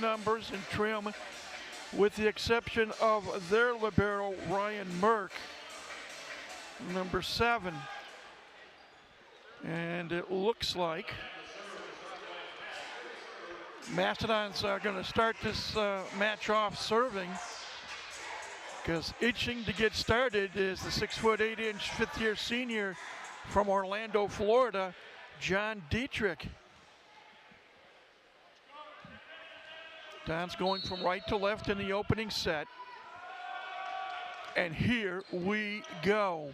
numbers and trim, with the exception of their libero, Ryan Merck, number 7. And it looks like Mastodons are going to start this match off serving, because itching to get started is the 6'8" fifth-year senior from Orlando, Florida, John Dietrich. Don's going from right to left in the opening set. And here we go.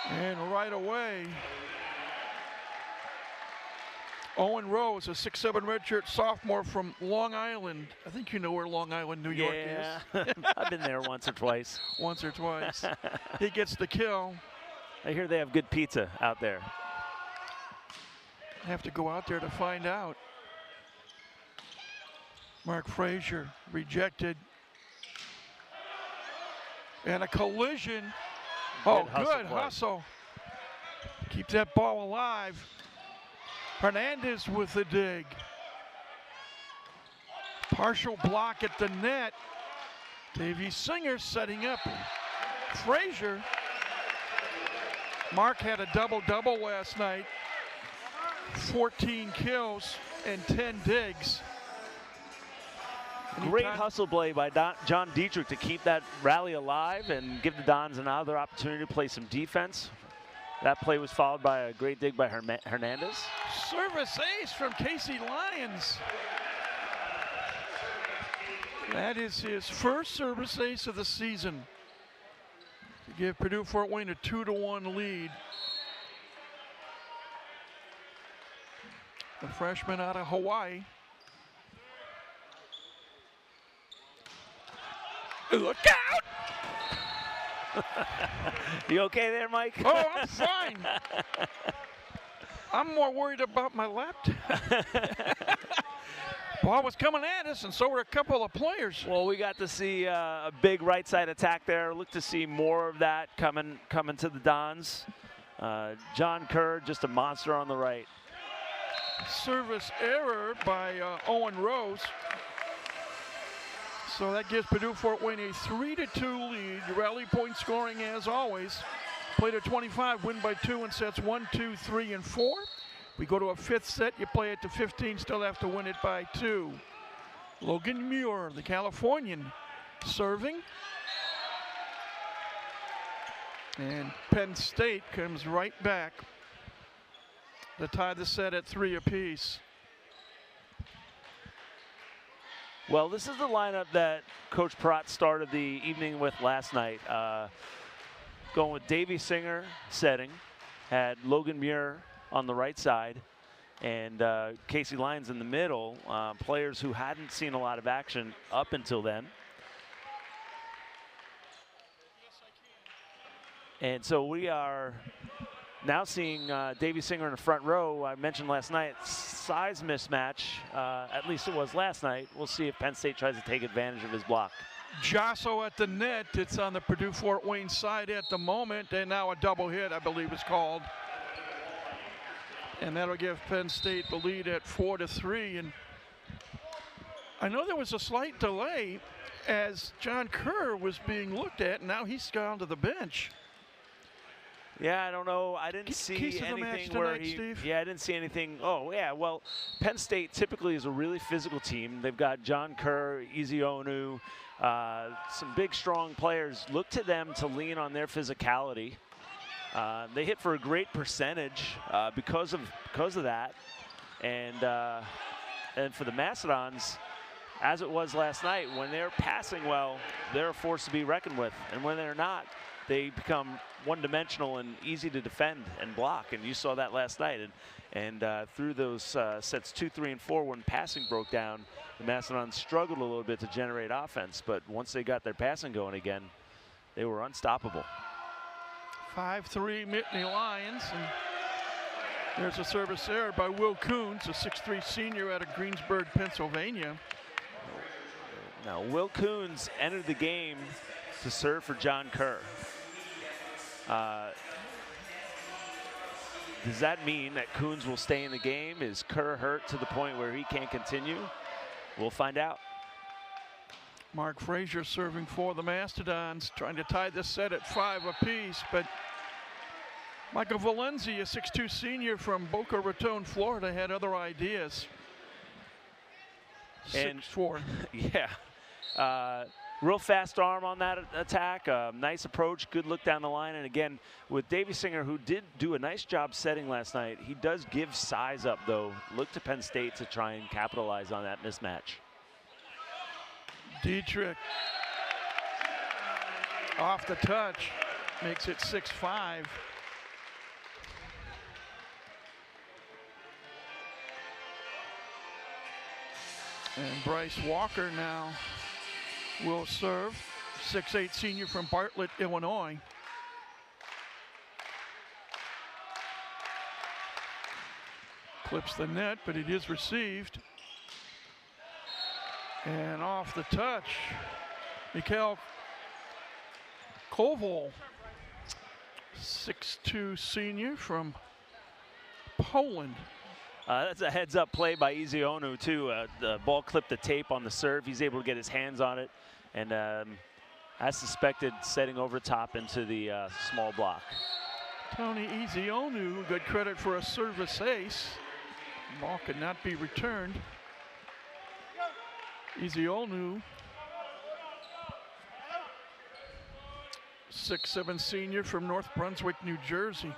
And right away, Owen Rose, a 6'7" redshirt sophomore from Long Island. I think you know where Long Island, New York is. I've been there once or twice. Once or twice. He gets the kill. I hear they have good pizza out there. I have to go out there to find out. Mark Frazier rejected. And a collision. Oh, good hustle. Keep that ball alive. Hernandez with the dig. Partial block at the net. Davey Singer setting up. Frazier. Mark had a double-double last night. 14 kills and 10 digs. Great hustle play by John Dietrich to keep that rally alive and give the Dons another opportunity to play some defense. That play was followed by a great dig by Hernandez. Service ace from Casey Lyons. That is his first service ace of the season to give Purdue Fort Wayne a 2-1 lead. The freshman out of Hawaii. Look out! You okay there, Mike? Oh, I'm fine. I'm more worried about my laptop. Ball was coming at us, and so were a couple of players. Well, we got to see a big right side attack there. Look to see more of that coming to the Dons. John Kerr, just a monster on the right. Service error by Owen Rose. So that gives Purdue Fort Wayne a 3-2 lead. Rally point scoring as always. Play to 25, win by 2 in sets 1, 2, 3, and 4. We go to a 5th set, you play it to 15, still have to win it by 2. Logan Muir, the Californian, serving. And Penn State comes right back to tie the set at 3 apiece. Well, this is the lineup that Coach Peratt started the evening with last night. Going with Davey Singer setting, had Logan Muir on the right side, and Casey Lyons in the middle, players who hadn't seen a lot of action up until then. And so we are now seeing Davey Singer in the front row. I mentioned last night, size mismatch, at least it was last night. We'll see if Penn State tries to take advantage of his block. Josso at the net. It's on the Purdue Fort Wayne side at the moment, and now a double hit, I believe, is called. And that'll give Penn State the lead at 4-3. And I know there was a slight delay as John Kerr was being looked at, and now he's gone to the bench. Yeah, I don't know. I didn't see anything where he. Steve? Yeah, I didn't see anything. Oh, yeah. Well, Penn State typically is a really physical team. They've got John Kerr, Ezi Onu, some big, strong players. Look to them to lean on their physicality. They hit for a great percentage because of that, and for the Mastodons, as it was last night, when they're passing well, they're a force to be reckoned with, and when they're not, they become one-dimensional and easy to defend and block, and you saw that last night. And through those sets 2, 3, and 4, when passing broke down, the Mastodons struggled a little bit to generate offense, but once they got their passing going again, they were unstoppable. 5-3 Nittany Lions, and there's a service error by Will Coons, a 6'3" senior out of Greensburg, Pennsylvania. Now, Will Coons entered the game to serve for John Kerr. Does that mean that Coons will stay in the game? Is Kerr hurt to the point where he can't continue? We'll find out. Mark Frazier serving for the Mastodons, trying to tie this set at 5 apiece, but Michael Valenzi, a 6'2" senior from Boca Raton, Florida, had other ideas. 6'4". Yeah. Real fast arm on that attack. Nice approach, good look down the line. And again, with Davy Singer, who did do a nice job setting last night, he does give size up, though. Look to Penn State to try and capitalize on that mismatch. Dietrich off the touch, makes it 6-5. And Bryce Walker now will serve, 6'8" senior from Bartlett, Illinois. Clips the net, but it is received. And off the touch, Mikhail Koval, 6'2" senior from Poland. That's a heads-up play by Izionu, too. The ball clipped the tape on the serve. He's able to get his hands on it, and as suspected, setting over top into the small block. Tony Izionu, good credit for a service ace. Ball could not be returned. Izionu, 6'7" senior from North Brunswick, New Jersey.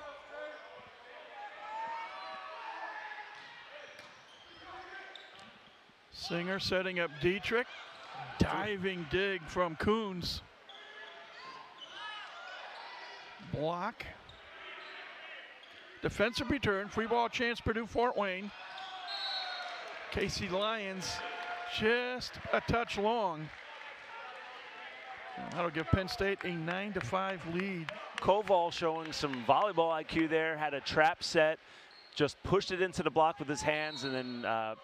Singer setting up Dietrich. Diving dig from Coons. Block. Defensive return. Free ball chance, Purdue Fort Wayne. Casey Lyons just a touch long. That'll give Penn State a 9-5 lead. Koval showing some volleyball IQ there. Had a trap set. Just pushed it into the block with his hands and then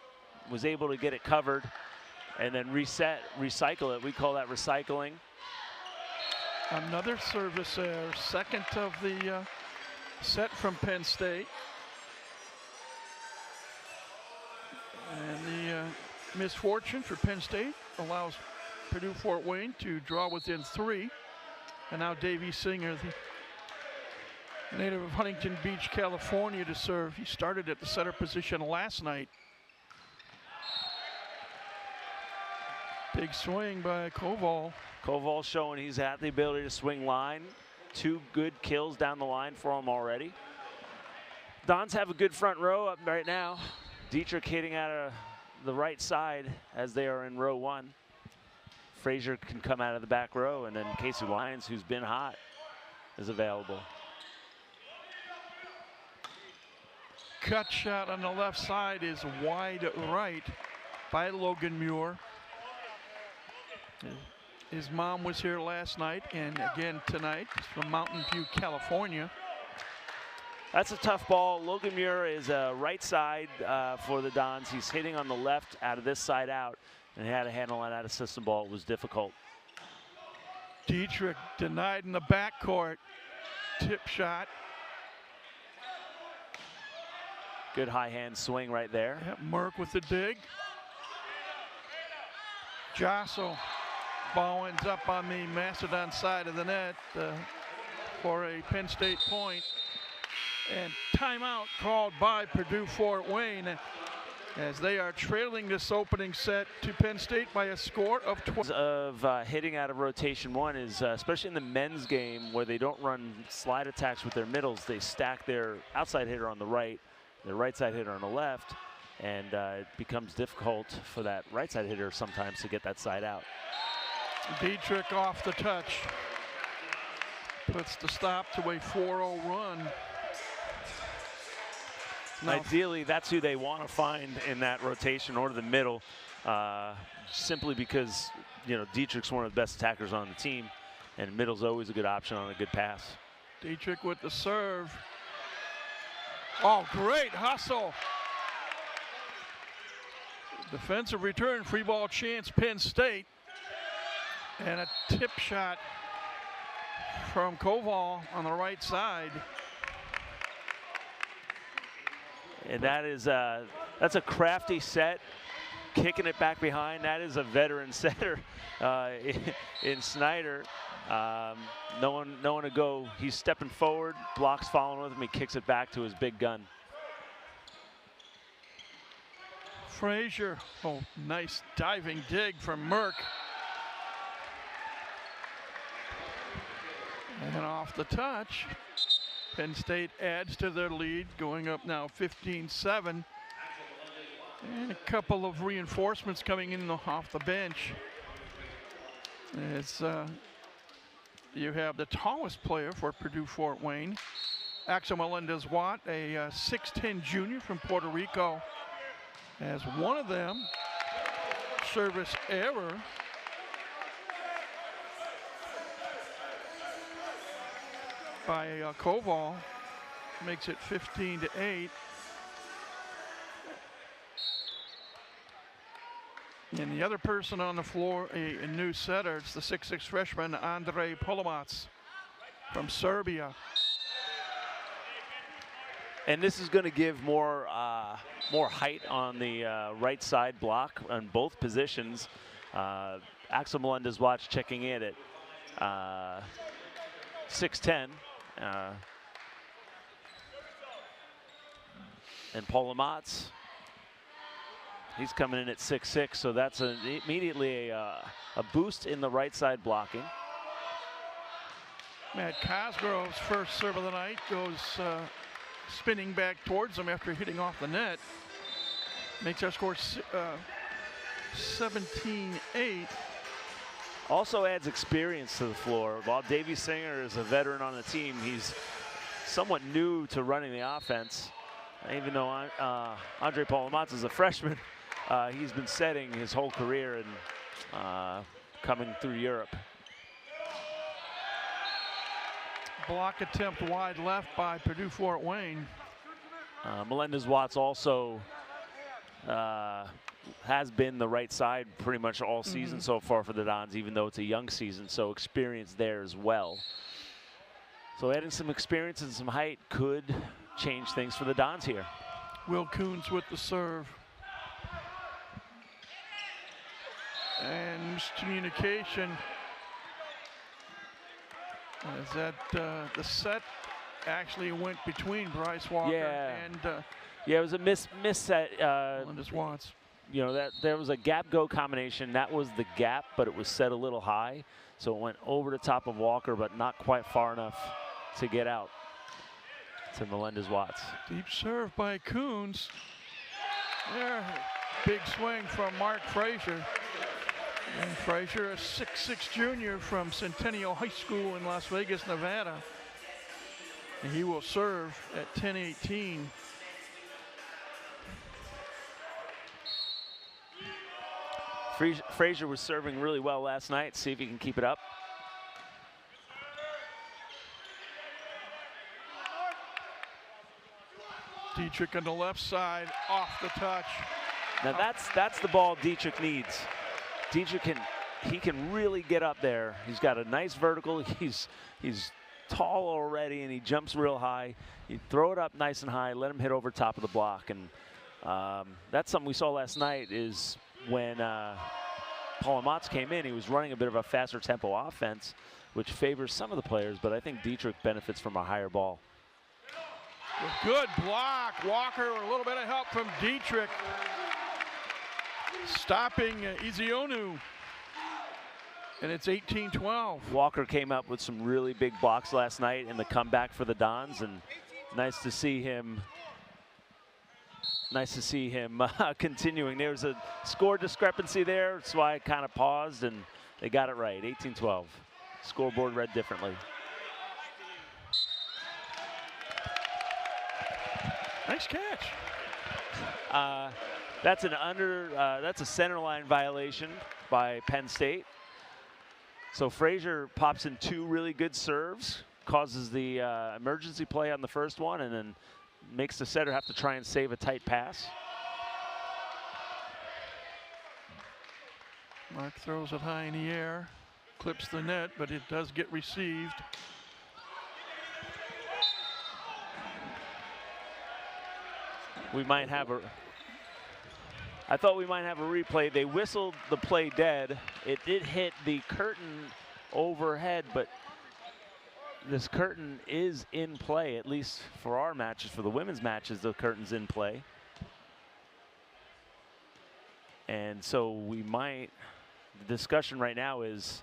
was able to get it covered and then recycle it. We call that recycling. Another service error, second of the set from Penn State. And the misfortune for Penn State allows Purdue Fort Wayne to draw within 3. And now Davey Singer, the native of Huntington Beach, California, to serve. He started at the setter position last night. Big swing by Koval. Koval showing he's had the ability to swing line. 2 good kills down the line for him already. Dons have a good front row up right now. Dietrich hitting out of the right side as they are in row 1. Frazier can come out of the back row, and then Casey Lyons, who's been hot, is available. Cut shot on the left side is wide right by Logan Muir. His mom was here last night and again tonight. He's from Mountain View, California. That's a tough ball. Logan Muir is right side for the Dons. He's hitting on the left out of this side out, and he had to handle on that system ball. It was difficult. Dietrich denied in the backcourt. Tip shot. Good high hand swing right there. Yep, Merck with the dig. Josso. Ball ends up on the Mastodon side of the net for a Penn State point. And timeout called by Purdue Fort Wayne as they are trailing this opening set to Penn State by a score of 12. Of hitting out of rotation 1 is, especially in the men's game where they don't run slide attacks with their middles, they stack their outside hitter on the right, their right side hitter on the left, and it becomes difficult for that right side hitter sometimes to get that side out. Dietrich off the touch. Puts the stop to a 4-0 run. Now, ideally, that's who they want to find in that rotation or the middle, simply because, you know, Dietrich's one of the best attackers on the team, and middle's always a good option on a good pass. Dietrich with the serve. Oh, great hustle. Defensive return, free ball chance, Penn State. And a tip shot from Koval on the right side. And that is that's a crafty set. kicking it back behind. That is a veteran setter in Snyder. No one to go. He's stepping forward, blocks following with him. He kicks it back to his big gun. Frazier, oh, nice diving dig from Merck. And off the touch, Penn State adds to their lead, going up now 15-7. And a couple of reinforcements coming in off the bench. It's you have the tallest player for Purdue Fort Wayne, Axel Melendez-Watt, a 6'10" junior from Puerto Rico, as one of them service error. By Koval makes it 15-8. And the other person on the floor, a new setter, it's the 6'6" freshman, Andre Polomac from Serbia. And this is going to give more height on the right side block on both positions. Axel Melendez-Watt checking in at 6'10". And Polomac, he's coming in at 6'6", so that's immediately a boost in the right side blocking. Matt Cosgrove's first serve of the night goes spinning back towards him after hitting off the net. Makes our score 17-8. Also adds experience to the floor. While Davey Singer is a veteran on the team, he's somewhat new to running the offense. Even though Andre Polomac is a freshman, he's been setting his whole career and coming through Europe. Block attempt wide left by Purdue Fort Wayne. Melendez-Watt also has been the right side pretty much all season so far for the Dons, even though it's a young season, so experience there as well. So adding some experience and some height could change things for the Dons here. Will Coons with the serve. And miscommunication. Is that the set actually went between Bryce Walker and yeah, it was a miss set. Melendez-Watt. You know, that there was a gap go combination. That was the gap, but it was set a little high, so it went over the top of Walker, but not quite far enough to get out to Melendez-Watt. Deep serve by Coons. There, big swing from Mark Frazier. And Frazier, a 6'6" junior from Centennial High School in Las Vegas, Nevada. And he will serve at 10-18. Frazier was serving really well last night. See if he can keep it up. Dietrich on the left side, off the touch. Now that's the ball Dietrich needs. Dietrich can really get up there. He's got a nice vertical. He's tall already, and he jumps real high. You throw it up nice and high, let him hit over top of the block, and that's something we saw last night. Is when Polomac came in, he was running a bit of a faster tempo offense, which favors some of the players, but I think Dietrich benefits from a higher ball. Good block. Walker, a little bit of help from Dietrich. Stopping Izionu. And it's 18-12. Walker came up with some really big blocks last night in the comeback for the Dons, and nice to see him continuing. There was a score discrepancy there. That's why I kind of paused, and they got it right. 18-12. Scoreboard read differently. Nice catch. That's a center line violation by Penn State. So Frazier pops in two really good serves, causes the emergency play on the first one, and then makes the setter have to try and save a tight pass. Mark throws it high in the air, clips the net, but it does get received. We might have I thought we might have a replay. They whistled the play dead. It did hit the curtain overhead, but this curtain is in play, at least for our matches. For the women's matches, the curtain's in play. And so we might, the discussion right now is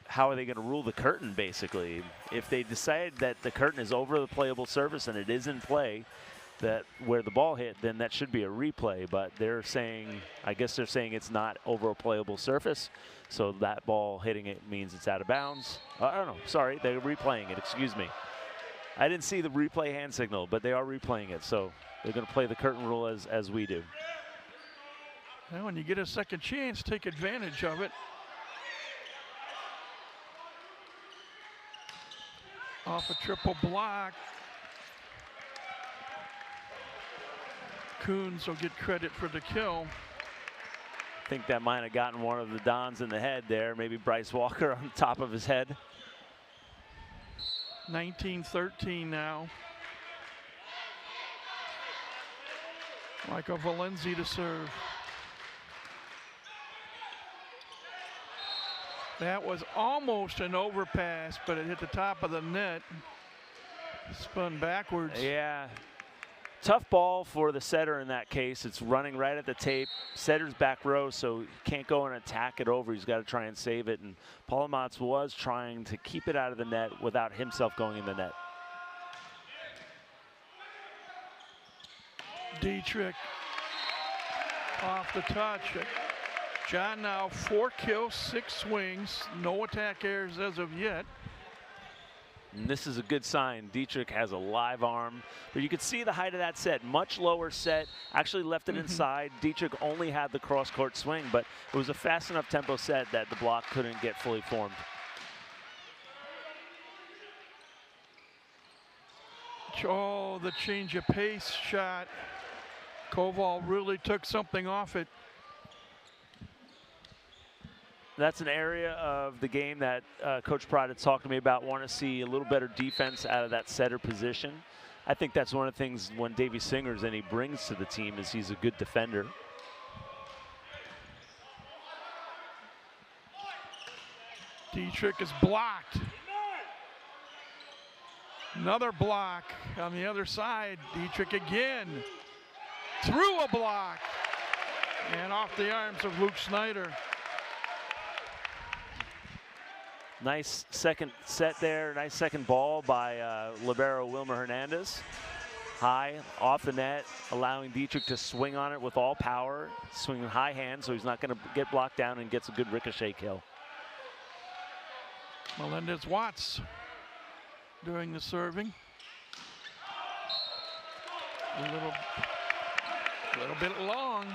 how are they going to rule the curtain, basically? If they decide that the curtain is over the playable surface and it is in play, that where the ball hit, then that should be a replay. But they're saying, I guess they're saying it's not over a playable surface, so that ball hitting it means it's out of bounds. I don't know, sorry, they're replaying it, excuse me. I didn't see the replay hand signal, but they are replaying it, so they're going to play the curtain rule as we do. Well, when you get a second chance, take advantage of it. Off a triple block. Coons will get credit for the kill. I think that might have gotten one of the Dons in the head there. Maybe Bryce Walker on top of his head. 19-13 now. Michael Valenzi to serve. That was almost an overpass, but it hit the top of the net. Spun backwards. Yeah. Tough ball for the setter in that case. It's running right at the tape. Setter's back row, so he can't go and attack it over. He's got to try and save it. And Polomatz was trying to keep it out of the net without himself going in the net. Dietrich off the touch. John now 4 kills, 6 swings, no attack errors as of yet. And this is a good sign. Dietrich has a live arm, but you can see the height of that set. Much lower set, actually left it inside. Dietrich only had the cross-court swing, but it was a fast enough tempo set that the block couldn't get fully formed. Oh, the change of pace shot. Koval really took something off it. That's an area of the game that Coach Pride had talked to me about. Want to see a little better defense out of that setter position. I think that's one of the things when Davey Singer's and he brings to the team is he's a good defender. Dietrich is blocked. Another block on the other side. Dietrich again. Through a block. And off the arms of Luke Snyder. Nice second set there. Nice second ball by libero Wilmer Hernandez. High, off the net, allowing Dietrich to swing on it with all power. Swinging high hand, so he's not going to get blocked down and gets a good ricochet kill. Melendez-Watts doing the serving. A little bit long.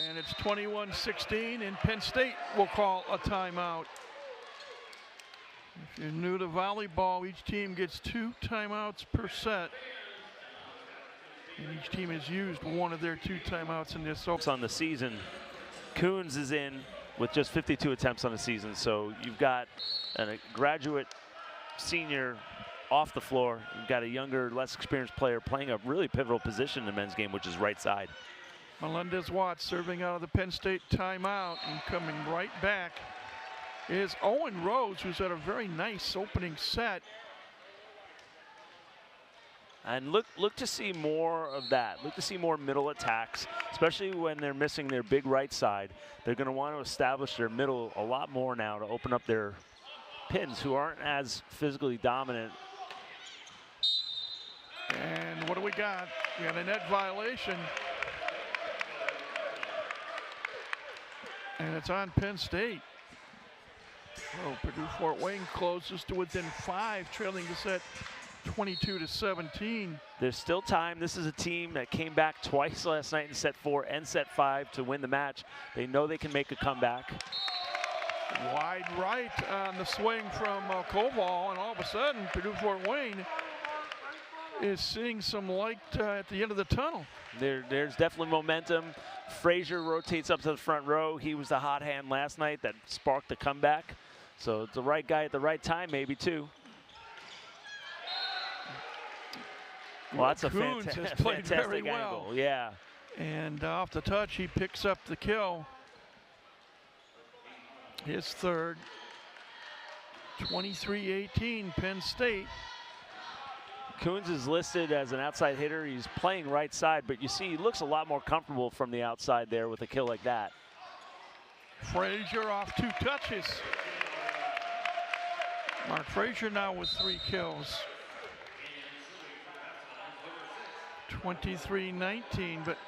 And it's 21-16, and Penn State will call a timeout. If you're new to volleyball, each team gets 2 timeouts per set. And each team has used one of their 2 timeouts in this. On the season, Coons is in with just 52 attempts on the season. So you've got a graduate senior off the floor. You've got a younger, less experienced player playing a really pivotal position in the men's game, which is right side. Melendez-Watts serving out of the Penn State timeout, and coming right back is Owen Rose, who's had a very nice opening set. And look to see more of that. Look to see more middle attacks, especially when they're missing their big right side. They're going to want to establish their middle a lot more now to open up their pins, who aren't as physically dominant. And what do we got? We got a net violation. And it's on Penn State. So Purdue Fort Wayne closes to within 5, trailing the set 22-17. There's still time. This is a team that came back twice last night in set 4 and set 5 to win the match. They know they can make a comeback. Wide right on the swing from Koval, and all of a sudden Purdue Fort Wayne is seeing some light at the end of the tunnel. There's definitely momentum. Frazier rotates up to the front row. He was the hot hand last night that sparked the comeback. So it's the right guy at the right time, maybe, too. Well, that's a Coons has played very fantastic well. angle. Yeah. And off the touch, he picks up the kill. His third. 23-18, Penn State. Coons is listed as an outside hitter. He's playing right side, but you see he looks a lot more comfortable from the outside there with a kill like that. Frazier off 2 touches. Mark Frazier now with 3 kills. 23-19, but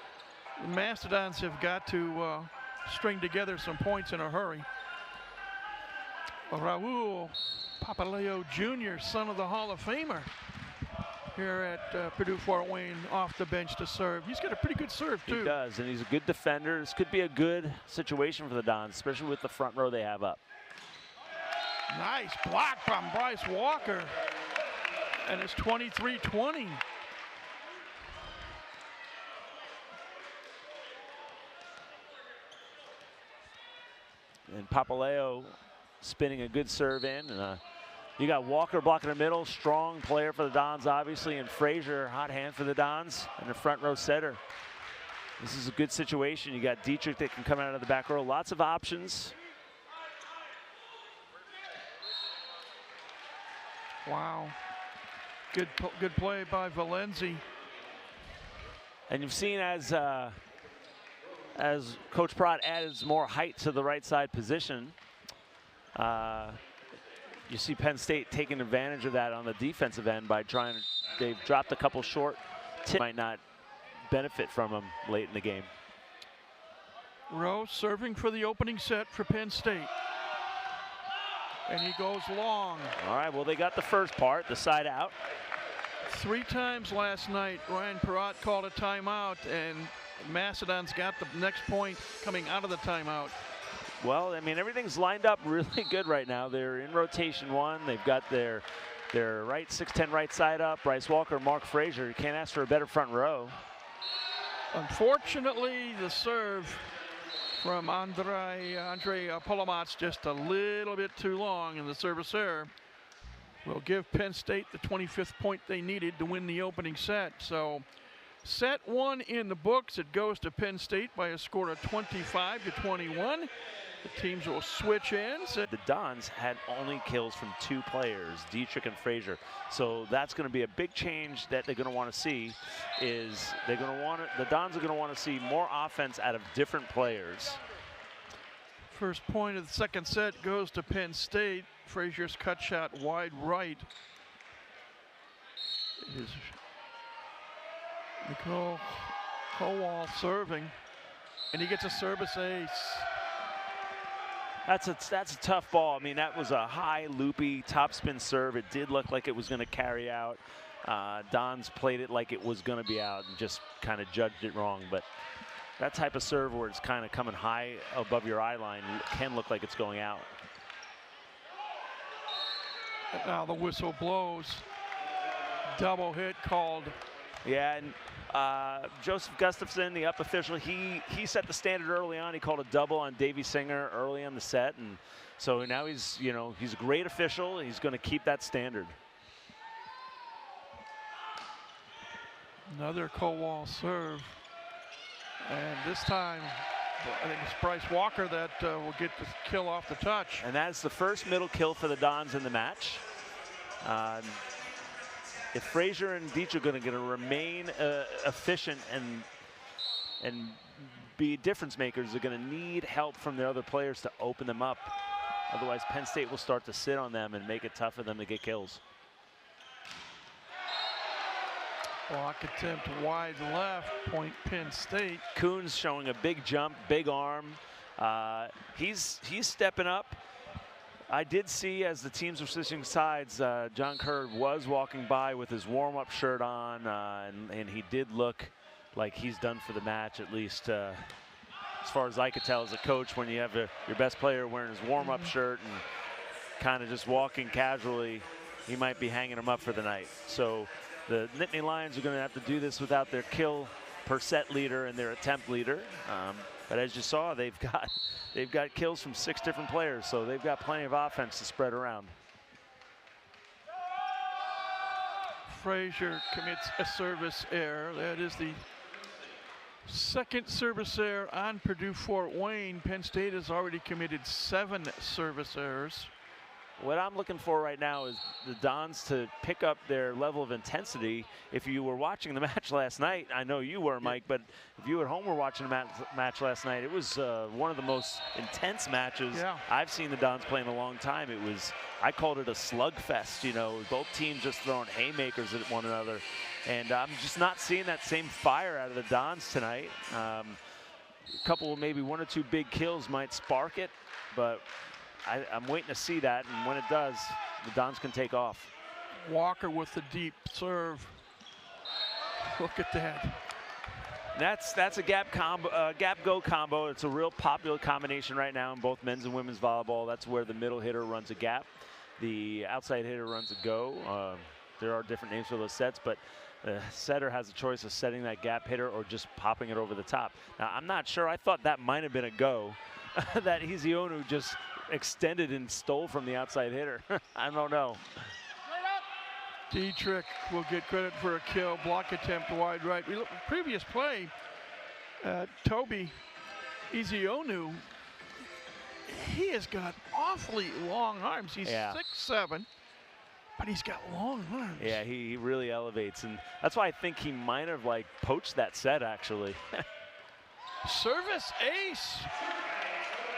the Mastodons have got to string together some points in a hurry. Raul Papaleo Jr., son of the Hall of Famer, here at Purdue Fort Wayne, off the bench to serve. He's got a pretty good serve, too. He does, and he's a good defender. This could be a good situation for the Dons, especially with the front row they have up. Nice block from Bryce Walker, and it's 23-20. And Papaleo spinning a good serve in, and you got Walker blocking the middle, strong player for the Dons, obviously, and Frazier, hot hand for the Dons, and the front row setter. This is a good situation. You got Dietrich that can come out of the back row. Lots of options. Wow. Good play by Valenzi. And you've seen as Coach Pratt adds more height to the right side position, you see Penn State taking advantage of that on the defensive end by trying to, they've dropped a couple short tips, might not benefit from them late in the game. Rowe serving for the opening set for Penn State. And he goes long. All right, well, they got the first part, the side out. 3 times last night, Ryan Perrott called a timeout, and Macedon's got the next point coming out of the timeout. Well, I mean, everything's lined up really good right now. They're in rotation 1. They've got their right 6'10" right side up. Bryce Walker, Mark Frazier. You can't ask for a better front row. Unfortunately, the serve from Andre Polomat's just a little bit too long, and the service error will give Penn State the 25th point they needed to win the opening set. So set 1 in the books. It goes to Penn State by a score of 25-21. The teams will switch ends. The Dons had only kills from 2 players, Dietrich and Frazier. So that's going to be a big change that they're going to want to see. Is they're going to want the Dons are going to want to see more offense out of different players. First point of the second set goes to Penn State. Frazier's cut shot wide right. It is Nicole Kowal serving, and he gets a service ace. That's a tough ball. I mean, that was a high, loopy, topspin serve. It did look like it was going to carry out. Dons played it like it was going to be out and just kind of judged it wrong. But that type of serve where it's kind of coming high above your eye line can look like it's going out. And now the whistle blows. Double hit called. Yeah, and Joseph Gustafson, the up official, he set the standard early on. He called a double on Davey Singer early on the set, and so now he's a great official. He's going to keep that standard. Another Kowal serve, and this time I think it's Bryce Walker that will get the kill off the touch. And that's the first middle kill for the Dons in the match. If Frazier and Dietrich are going to remain efficient and be difference makers, they're going to need help from their other players to open them up. Otherwise, Penn State will start to sit on them and make it tough for them to get kills. Block attempt wide left, point Penn State. Coons showing a big jump, big arm. He's stepping up. I did see as the teams were switching sides, John Kerr was walking by with his warm-up shirt on, and he did look like he's done for the match, at least as far as I could tell as a coach. When you have your best player wearing his warm-up shirt and kind of just walking casually, he might be hanging him up for the night. So the Nittany Lions are going to have to do this without their kill per set leader and their attempt leader. But as you saw, they've got kills from 6 different players, so they've got plenty of offense to spread around. Frazier commits a service error. That is the second service error on Purdue Fort Wayne. Penn State has already committed 7 service errors. What I'm looking for right now is the Dons to pick up their level of intensity. If you were watching the match last night, I know you were, Mike, but if you at home were watching the match last night, it was one of the most intense matches I've seen the Dons play in a long time. It was, I called it a slugfest, you know, both teams just throwing haymakers at one another. And I'm just not seeing that same fire out of the Dons tonight. A couple, maybe 1 or 2 big kills might spark it, but I'm waiting to see that, and when it does, the Dons can take off. Walker with the deep serve. Look at that. That's a gap go combo. It's a real popular combination right now in both men's and women's volleyball. That's where the middle hitter runs a gap, the outside hitter runs a go. There are different names for those sets, but the setter has a choice of setting that gap hitter or just popping it over the top. Now, I'm not sure. I thought that might have been a go. That Izionu just extended and stole from the outside hitter. I don't know. Dietrich will get credit for a kill. Block attempt wide right. We look previous play. Toby Izionu, he has got awfully long arms. He's 6'7", but he's got long arms. Yeah, he really elevates, and that's why I think he might have like poached that set actually. Service ace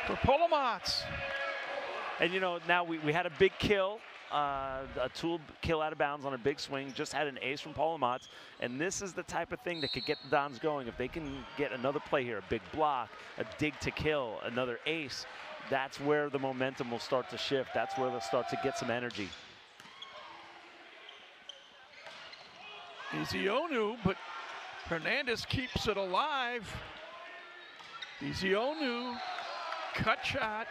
for Polomats. And you know, now we had a big kill, a tool kill out of bounds on a big swing, just had an ace from Polomats, and this is the type of thing that could get the Dons going. If they can get another play here, a big block, a dig to kill, another ace, that's where the momentum will start to shift. That's where they'll start to get some energy. Izionu, but Hernandez keeps it alive. Izionu, cut shot.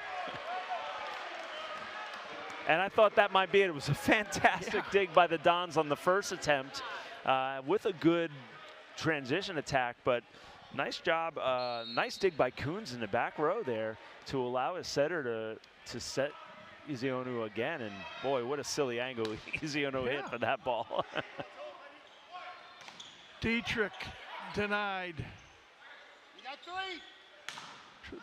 And I thought that might be it. It was a fantastic dig by the Dons on the first attempt with a good transition attack, but nice job, nice dig by Coons in the back row there to allow his setter to set Izionu again. And boy, what a silly angle Izionu hit for that ball. Dietrich denied. You got 3.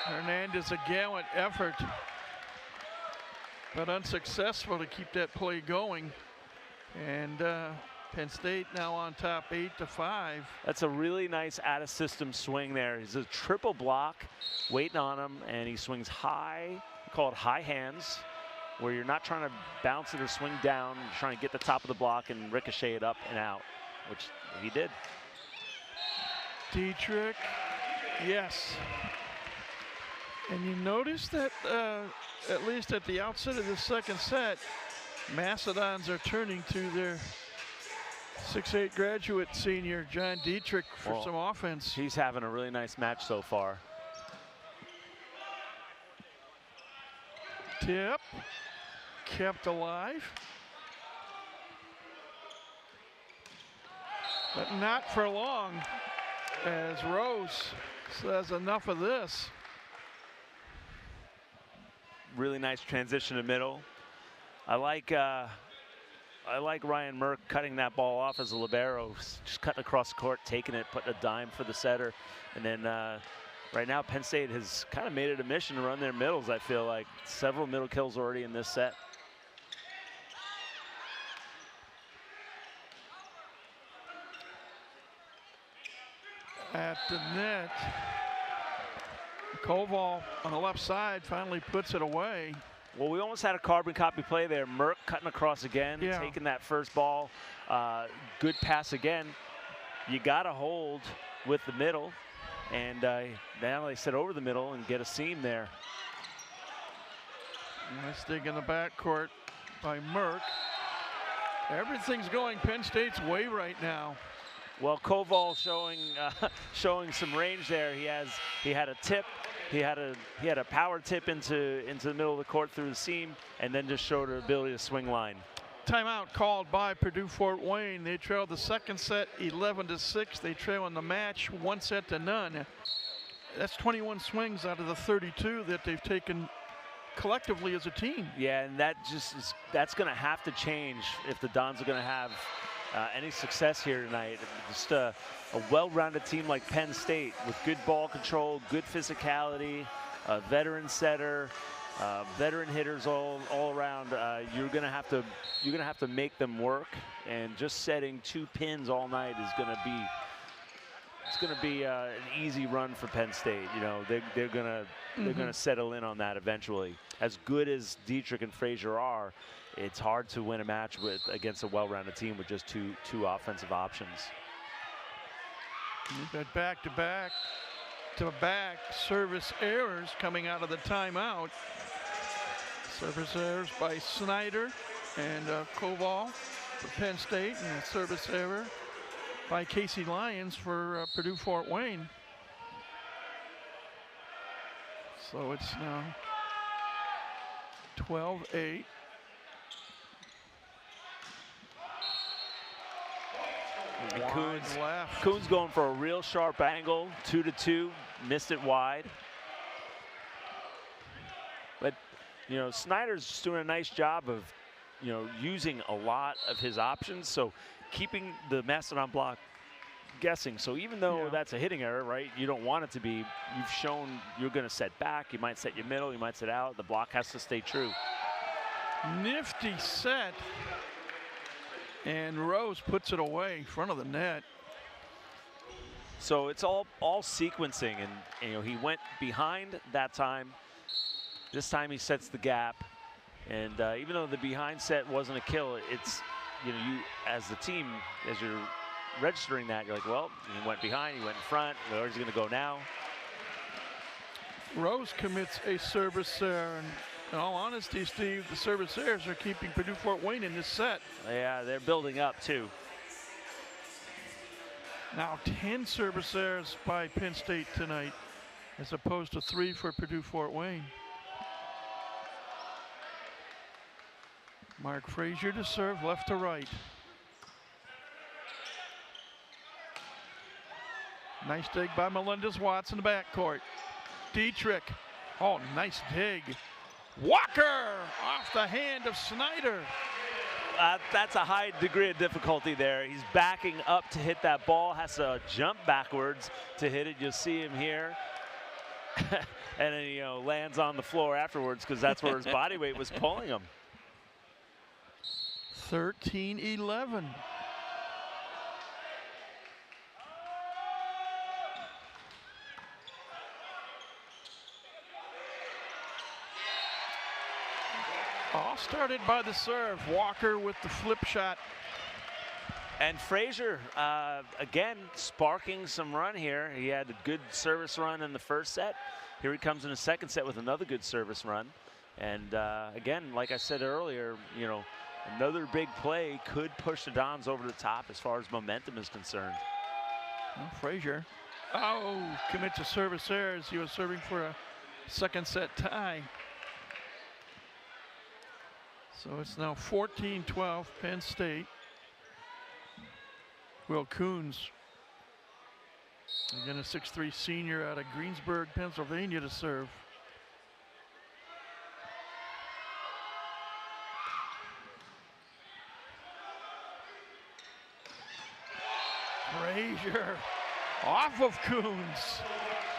Hernandez, a gallant effort, but unsuccessful to keep that play going. And Penn State now on top 8-5. That's a really nice out-of-system swing there. He's a triple block waiting on him, and he swings high, called high hands, where you're not trying to bounce it or swing down, you're trying to get the top of the block and ricochet it up and out, which he did. Dietrich, yes. And you notice that at least at the outset of the second set, Macedons are turning to their 6'8" graduate senior, John Dietrich, for some offense. He's having a really nice match so far. Tip, kept alive. But not for long, as Rose says enough of this. Really nice transition to middle. I like Ryan Merck cutting that ball off as a libero, just cutting across the court, taking it, putting a dime for the setter. And then right now Penn State has kind of made it a mission to run their middles, I feel like. Several middle kills already in this set. At the net, Koval on the left side finally puts it away. Well, we almost had a carbon copy play there. Merck cutting across again, taking that first ball. Good pass again. You got to hold with the middle. And now they sit over the middle and get a seam there. Nice dig in the backcourt by Merck. Everything's going Penn State's way right now. Well, Koval showing some range there. He had a tip. He had a power tip into the middle of the court through the seam, and then just showed an ability to swing line. Timeout called by Purdue Fort Wayne. They trailed the second set 11-6. They trail in the match 1-0. That's 21 swings out of the 32 that they've taken collectively as a team. Yeah, and that's going to have to change if the Dons are going to have any success here tonight. Just a well-rounded team like Penn State with good ball control, good physicality, a veteran setter, veteran hitters all around. You're going to have to make them work, and just setting 2 pins all night is going to be. It's going to be an easy run for Penn State. You know, they're gonna settle in on that eventually. As good as Dietrich and Frazier are, it's hard to win a match against a well-rounded team with just two offensive options. You've got back-to-back service errors coming out of the timeout. Service errors by Snyder and Koval for Penn State, and a service error by Casey Lyons for Purdue Fort Wayne. So it's now 12-8. Coons going for a real sharp angle, 2-2, missed it wide. But, you know, Snyder's just doing a nice job of, you know, using a lot of his options. So keeping the Mastodon block guessing. So even though that's a hitting error, right, you don't want it to be, you've shown you're going to set back. You might set your middle, you might set out. The block has to stay true. Nifty set. And Rose puts it away in front of the net. So it's all sequencing, and you know, he went behind that time. This time he sets the gap. And even though the behind set wasn't a kill, it's, you know, you as the team, as you're registering that, you're like, well, he went behind, he went in front, where's he going to go now? Rose commits a service error, and in all honesty, Steve, the service errors are keeping Purdue Fort Wayne in this set. Yeah, they're building up too. Now 10 service errors by Penn State tonight, as opposed to 3 for Purdue Fort Wayne. Mark Frazier to serve, left to right. Nice dig by Melendez-Watts in the backcourt. Dietrich, oh, nice dig. Walker off the hand of Snyder. That's a high degree of difficulty there. He's backing up to hit that ball, has to jump backwards to hit it. You'll see him here. And then, you know, lands on the floor afterwards because that's where his body weight was pulling him. 13-11. All started by the serve. Walker with the flip shot. And Frazier, again, sparking some run here. He had a good service run in the first set. Here he comes in the second set with another good service run. And again, like I said earlier, you know, another big play could push the Dons over the top as far as momentum is concerned. Well, Frazier, commits a service error as he was serving for a second set tie. So it's now 14-12, Penn State. Will Coons, again a 6'3" senior out of Greensburg, Pennsylvania, to serve. Frazier off of Coons.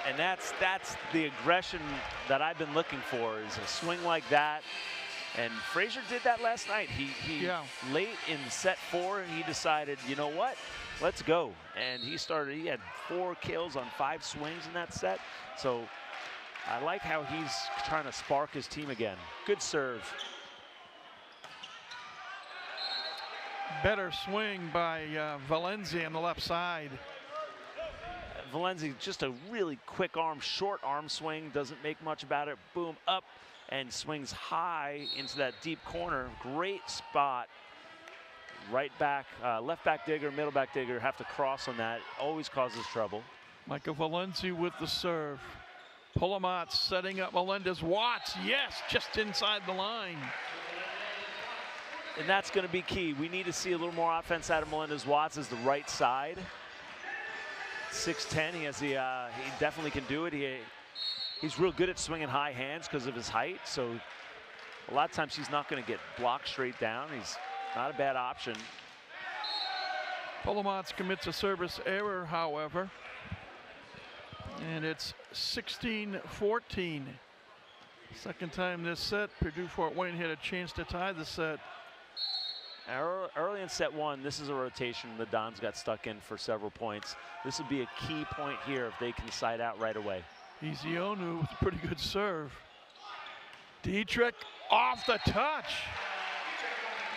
And that's the aggression that I've been looking for, is a swing like that. And Frazier did that last night. He late in set 4, he decided, you know what, let's go. And he had 4 kills on 5 swings in that set. So I like how he's trying to spark his team again. Good serve. Better swing by Valenzi on the left side. Valenzi, just a really quick arm, short arm swing, doesn't make much about it. Boom, up, and swings high into that deep corner. Great spot. Right back, left back digger, middle back digger have to cross on that. Always causes trouble. Michael Valenzi with the serve. Pulamat setting up Melendez-Watts. Yes, just inside the line. And that's going to be key. We need to see a little more offense out of Melendez-Watts as the right side. 6'10", he has the, he definitely can do it. He He's real good at swinging high hands because of his height. So a lot of times he's not going to get blocked straight down. He's not a bad option. Polomats commits a service error, however. And it's 16-14. Second time this set. Purdue-Fort Wayne had a chance to tie the set. Early in set one, this is a rotation the Dons got stuck in for several points. This would be a key point here if they can side out right away. Ezionu with a pretty good serve. Dietrich off the touch.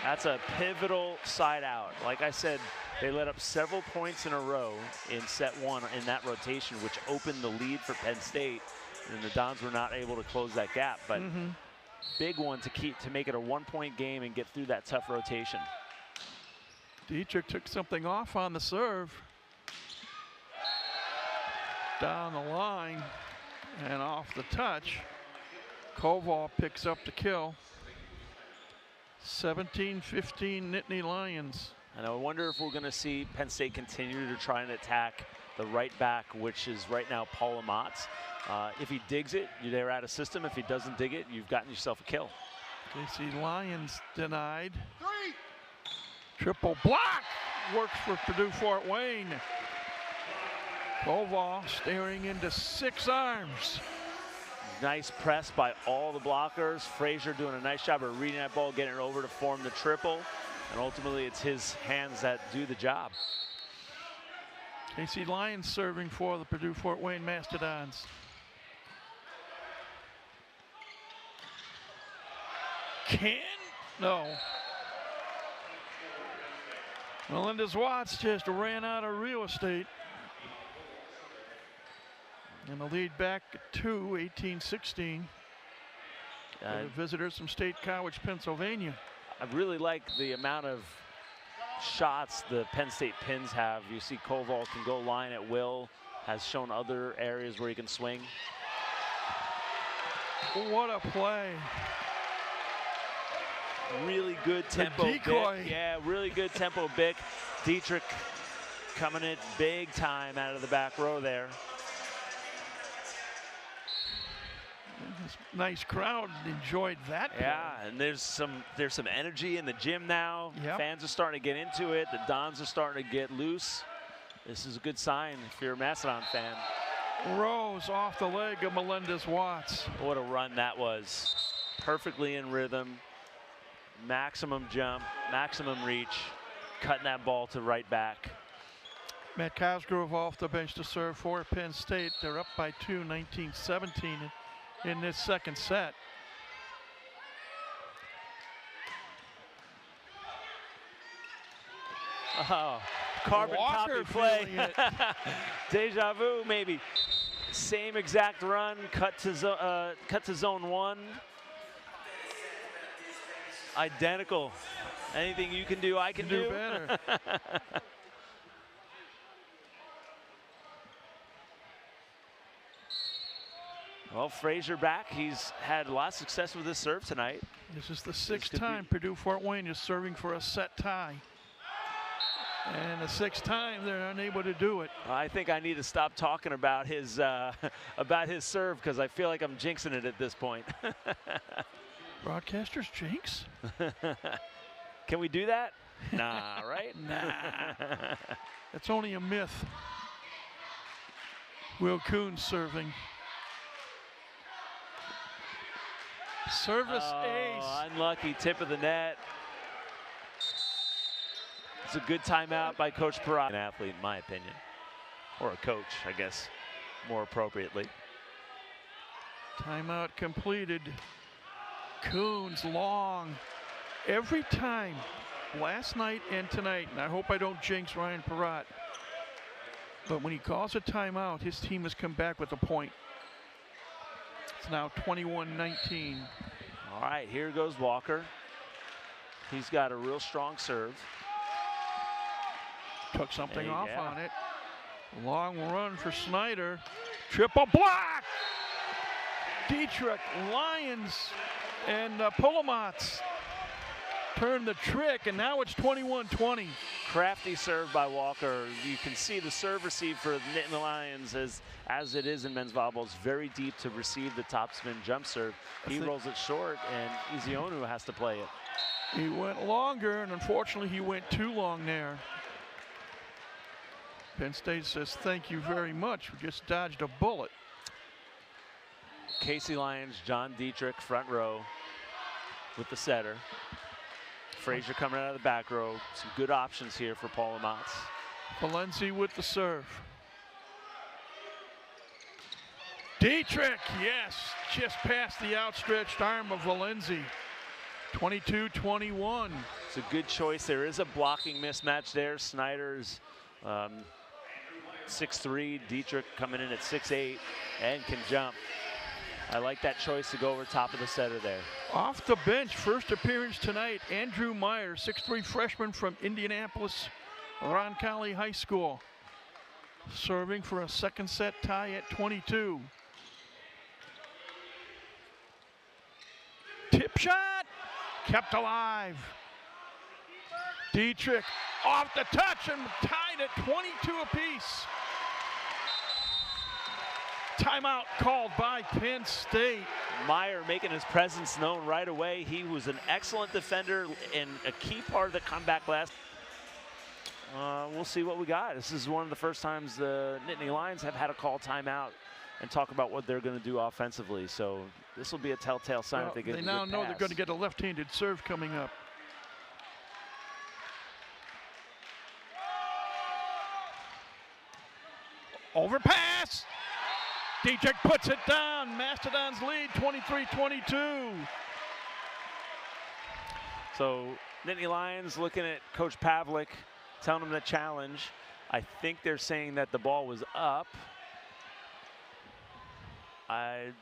That's a pivotal side out. Like I said, they let up several points in a row in set one in that rotation, which opened the lead for Penn State, and the Dons were not able to close that gap. But big one to make it a 1-point game and get through that tough rotation. Dietrich took something off on the serve. Down the line and off the touch. Koval picks up the kill. 17-15 Nittany Lions. And I wonder if we're going to see Penn State continue to try and attack the right back, which is right now Polomats. If he digs it, they're out of system. If he doesn't dig it, you've gotten yourself a kill. KC Lions denied. Triple block works for Purdue-Fort Wayne. Koval staring into 6 arms. Nice press by all the blockers. Frazier doing a nice job of reading that ball, getting it over to form the triple. And ultimately, it's his hands that do the job. KC Lions serving for the Purdue-Fort Wayne Mastodons. No. Melendez-Watts just ran out of real estate. And the lead back at 18-16. The visitors from State College, Pennsylvania. I really like the amount of shots the Penn State Pins have. You see Koval can go line at will, has shown other areas where he can swing. What a play. Really good tempo. Decoy. Bick. Yeah, really good tempo Bick. Dietrich coming in big time out of the back row there. Nice crowd enjoyed that. Yeah, and there's some energy in the gym now. Yep. Fans are starting to get into it. The Dons are starting to get loose. This is a good sign if you're a Macedon fan. Rose off the leg of Melendez-Watts. What a run that was. Perfectly in rhythm. Maximum jump, maximum reach. Cutting that ball to right back. Matt Cosgrove off the bench to serve for Penn State. They're up by 2, 19-17 in this second set. Oh, carbon Walker copy play. Deja vu, maybe. Same exact run, cut to zone 1. Identical. Anything you can do, I can do. Better. Well, Frazier back. He's had a lot of success with his serve tonight. This is the 6th time Purdue-Fort Wayne is serving for a set tie. And the 6th time they're unable to do it. I think I need to stop talking about his serve because I feel like I'm jinxing it at this point. Broadcasters jinx? Can we do that? Nah, right? Nah. That's only a myth. Will Coons serving. Service ace. Unlucky tip of the net. It's a good timeout by Coach Peratt. An athlete, in my opinion. Or a coach, I guess, more appropriately. Timeout completed. Coons long. Every time, last night and tonight, and I hope I don't jinx Ryan Peratt, but when he calls a timeout, his team has come back with a point. It's now 21-19. All right, here goes Walker. He's got a real strong serve. Took something off yeah. on it. Long run for Snyder. Triple block! Dietrich, Lions, and Polomats turn the trick, and now it's 21-20. Crafty serve by Walker. You can see the serve receive for the Nittany Lions as it is in men's volleyball. It's very deep to receive the topspin jump serve. He rolls it short, and Ezeonu has to play it. He went longer, and unfortunately he went too long there. Penn State says, thank you very much. We just dodged a bullet. Casey Lyons, John Dietrich, front row with the setter. Frazier coming out of the back row. Some good options here for Paul Amatz. Valenzi with the serve. Dietrich, yes, just past the outstretched arm of Valenzi. 22-21. It's a good choice. There is a blocking mismatch there. Snyder's 6'3", Dietrich coming in at 6'8", and can jump. I like that choice to go over top of the setter there. Off the bench, first appearance tonight, Andrew Meyer, 6'3" freshman from Indianapolis, Roncalli High School. Serving for a second set tie at 22. Tip shot, kept alive. Dietrich off the touch and tied at 22 apiece. Timeout called by Penn State. Meyer making his presence known right away. He was an excellent defender and a key part of the comeback last. We'll see what we got. This is one of the first times the Nittany Lions have had a call timeout and talk about what they're going to do offensively. So this will be a telltale sign if they get a good They now know pass. they're going to get a left-handed serve coming up. Overpass. Dietrich puts it down. Mastodons lead 23-22. So Nittany Lions looking at Coach Pavlik, telling him to challenge. I think they're saying that the ball was up. And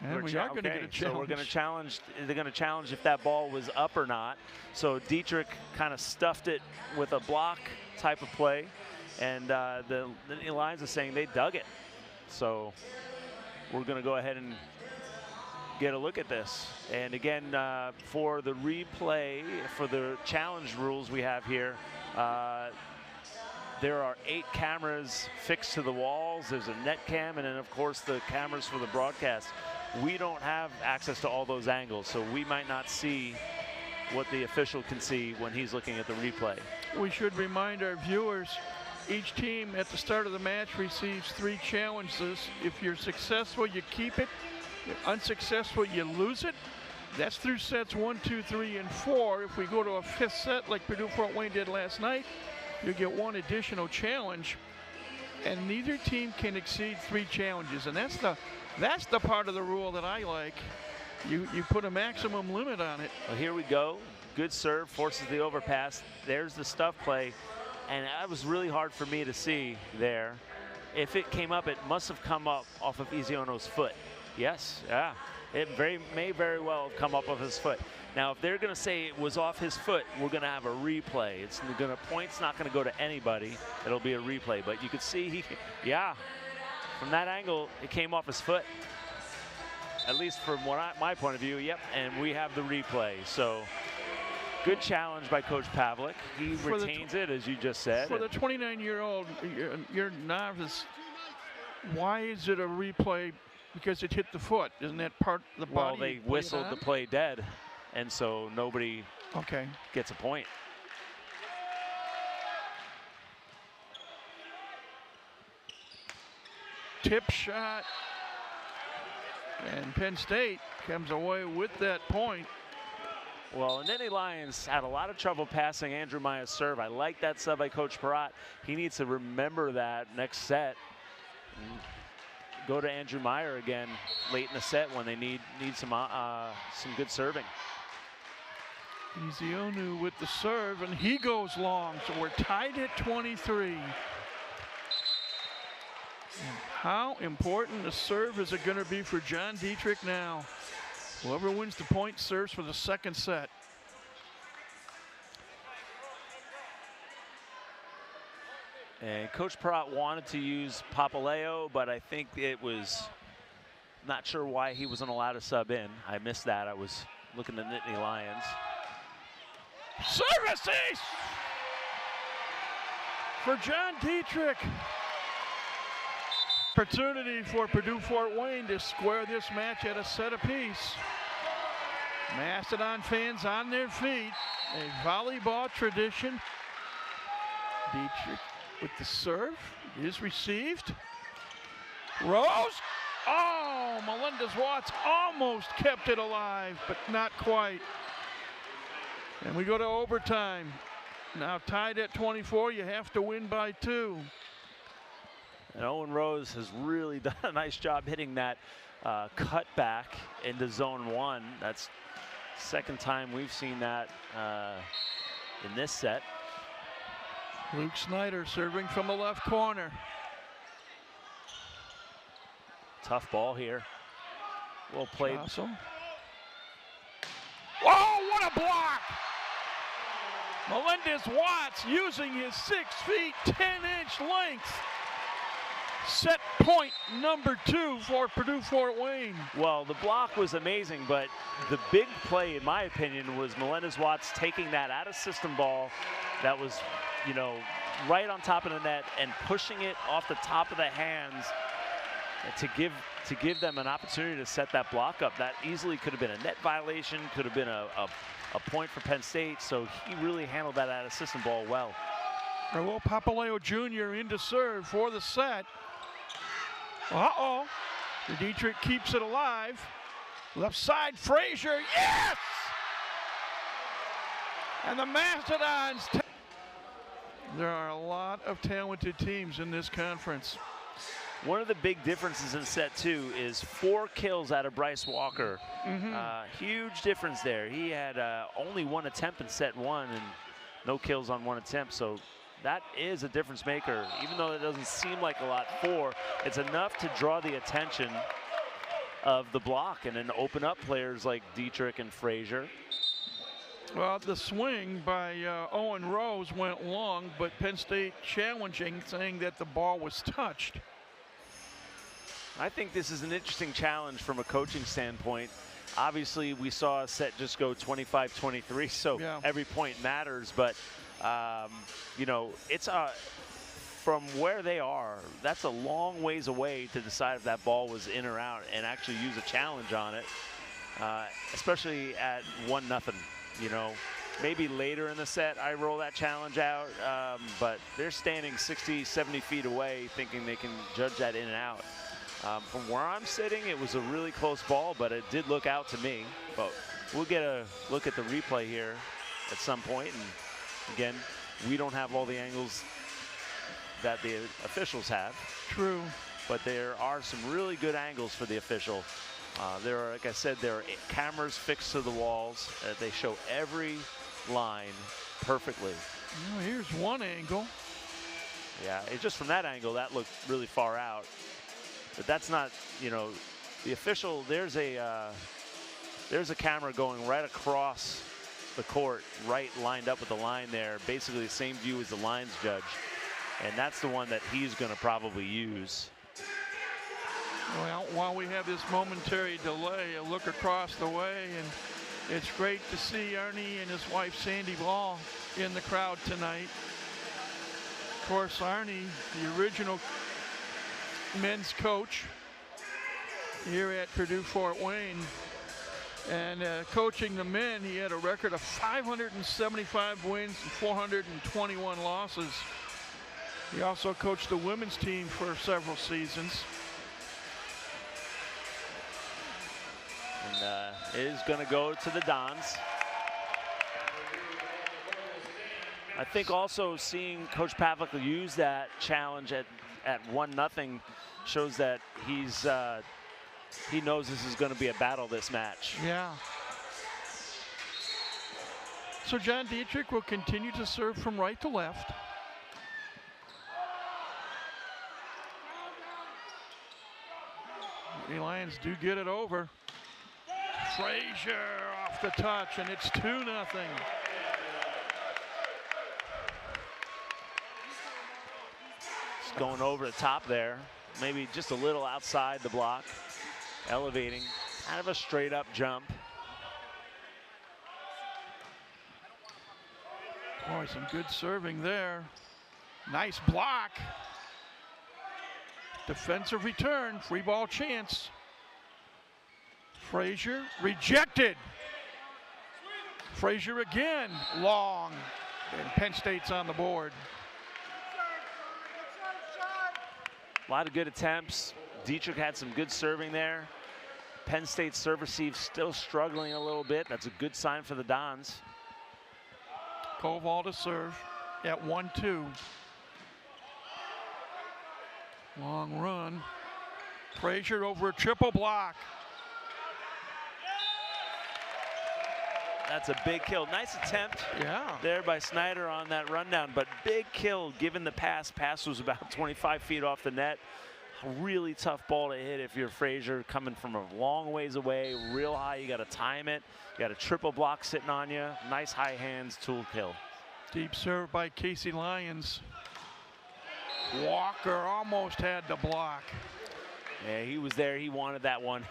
we are going to get a challenge. So we're going to challenge. They're going to challenge if that ball was up or not. So Dietrich kind of stuffed it with a block type of play. And the Nittany Lions are saying they dug it. So we're going to go ahead and get a look at this. And again, for the replay, for the challenge rules we have here, there are 8 cameras fixed to the walls. There's a net cam, and then of course the cameras for the broadcast. We don't have access to all those angles, so we might not see what the official can see when he's looking at the replay. We should remind our viewers, each team at the start of the match receives 3 challenges. If you're successful, you keep it. If you're unsuccessful, you lose it. That's through sets 1, 2, 3, and 4. If we go to a 5th set like Purdue Fort Wayne did last night, you get 1 additional challenge. And neither team can exceed 3 challenges. And that's the part of the rule that I like. You put a maximum limit on it. Well, here we go. Good serve, forces the overpass. There's the stuff play. And that was really hard for me to see there. If it came up, it must have come up off of Ezeono's foot. Yes, yeah. It may very well have come up off his foot. Now, if they're going to say it was off his foot, we're going to have a replay. It's going to point's not going to go to anybody. It'll be a replay. But you could see, yeah, from that angle, it came off his foot. At least from my point of view, yep. And we have the replay. So good challenge by Coach Pavlik. He retains it, as you just said. For the 29-year-old, you're novice. Why is it a replay? Because it hit the foot. Isn't that part of the body? Well, they whistled the play dead, and so nobody gets a point. Tip shot. And Penn State comes away with that point. Well, and Nittany Lions had a lot of trouble passing Andrew Meyer's serve. I like that sub by Coach Peratt. He needs to remember that next set. Go to Andrew Meyer again late in the set when they need some good serving. Ezeonu with the serve, and he goes long, so we're tied at 23. And how important the serve is it going to be for John Dietrich now? Whoever wins the point serves for the second set. And Coach Peratt wanted to use Papaleo, but I think it was not sure why he wasn't allowed to sub in. I missed that. I was looking at Nittany Lions. Service ace for John Dietrich. Opportunity for Purdue Fort Wayne to square this match at a set apiece. Mastodon fans on their feet. A volleyball tradition. Dietrich with the serve is received. Rose. Oh, Melendez-Watts almost kept it alive, but not quite. And we go to overtime. Now tied at 24, you have to win by 2. And Owen Rose has really done a nice job hitting that cutback into zone 1. That's second time we've seen that in this set. Luke Snyder serving from the left corner. Tough ball here. Well played. Awesome. Oh, what a block! Melendez-Watts using his 6 feet, 10-inch length. Set point number 2 for Purdue Fort Wayne. Well, the block was amazing, but the big play, in my opinion, was Melendez-Watts taking that out of system ball that was, you know, right on top of the net and pushing it off the top of the hands to give them an opportunity to set that block up. That easily could have been a net violation, could have been a point for Penn State, so he really handled that out of system ball well. Raul Papaleo Jr. into serve for the set. Uh-oh. Dietrich keeps it alive. Left side, Frazier, yes! And the Mastodons. There are a lot of talented teams in this conference. One of the big differences in set 2 is 4 kills out of Bryce Walker. Huge difference there. He had only 1 attempt in set 1 and no kills on 1 attempt. So that is a difference maker. Even though it doesn't seem like a lot, 4, it's enough to draw the attention of the block and then open up players like Dietrich and Frazier. Well, the swing by Owen Rose went long, but Penn State challenging, saying that the ball was touched. I think this is an interesting challenge from a coaching standpoint. Obviously, we saw a set just go 25-23, so every point matters. But, you know, it's from where they are, that's a long ways away to decide if that ball was in or out and actually use a challenge on it, especially at 1-0. You know, maybe later in the set I roll that challenge out, but they're standing 60, 70 feet away thinking they can judge that in and out. From where I'm sitting, it was a really close ball, but it did look out to me. But we'll get a look at the replay here at some point. And again, we don't have all the angles that the officials have. True. But there are some really good angles for the official. There are, like I said, there are cameras fixed to the walls. They show every line perfectly. Well, here's one angle. Yeah, it's just from that angle, that looked really far out. But that's not, you know, the official, there's a camera going right across the court, right lined up with the line there, basically the same view as the lines judge. And that's the one that he's going to probably use. Well, while we have this momentary delay, a look across the way, and it's great to see Arnie and his wife Sandy Ball in the crowd tonight. Of course, Arnie, the original men's coach here at Purdue Fort Wayne, and coaching the men, he had a record of 575 wins and 421 losses. He also coached the women's team for several seasons. And it is going to go to the Dons. I think also seeing Coach Pavlik use that challenge at 1-0 shows that he knows this is going to be a battle this match. Yeah. So John Dietrich will continue to serve from right to left. The Lions do get it over. Frazier off the touch, and it's 2-0. It's going over the top there. Maybe just a little outside the block. Elevating. Kind of a straight up jump. Boy, some good serving there. Nice block. Defensive return, free ball chance. Frazier rejected. Frazier again, long. And Penn State's on the board. A lot of good attempts. Dietrich had some good serving there. Penn State's serve receive still struggling a little bit. That's a good sign for the Dons. Koval to serve at 1-2. Long run. Frazier over a triple block. That's a big kill. Nice attempt there by Snyder on that rundown, but big kill given the pass. Pass was about 25 feet off the net. A really tough ball to hit if you're Frazier coming from a long ways away, real high. You got to time it. You got a triple block sitting on you. Nice high hands tool kill. Deep serve by Casey Lyons. Walker almost had the block. Yeah, he was there. He wanted that one.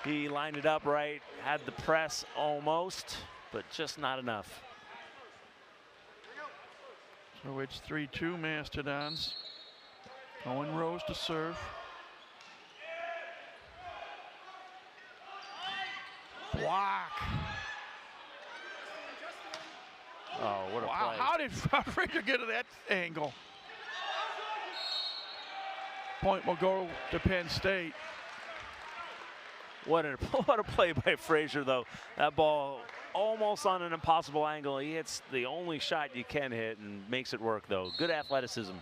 He lined it up right, had the press almost, but just not enough. So it's 3-2 Mastodons. Owen Rose to serve. Block. Oh, what a play. How did Frazier get to that angle? Point will go to Penn State. What a play by Frazier, though. That ball almost on an impossible angle. He hits the only shot you can hit and makes it work, though. Good athleticism.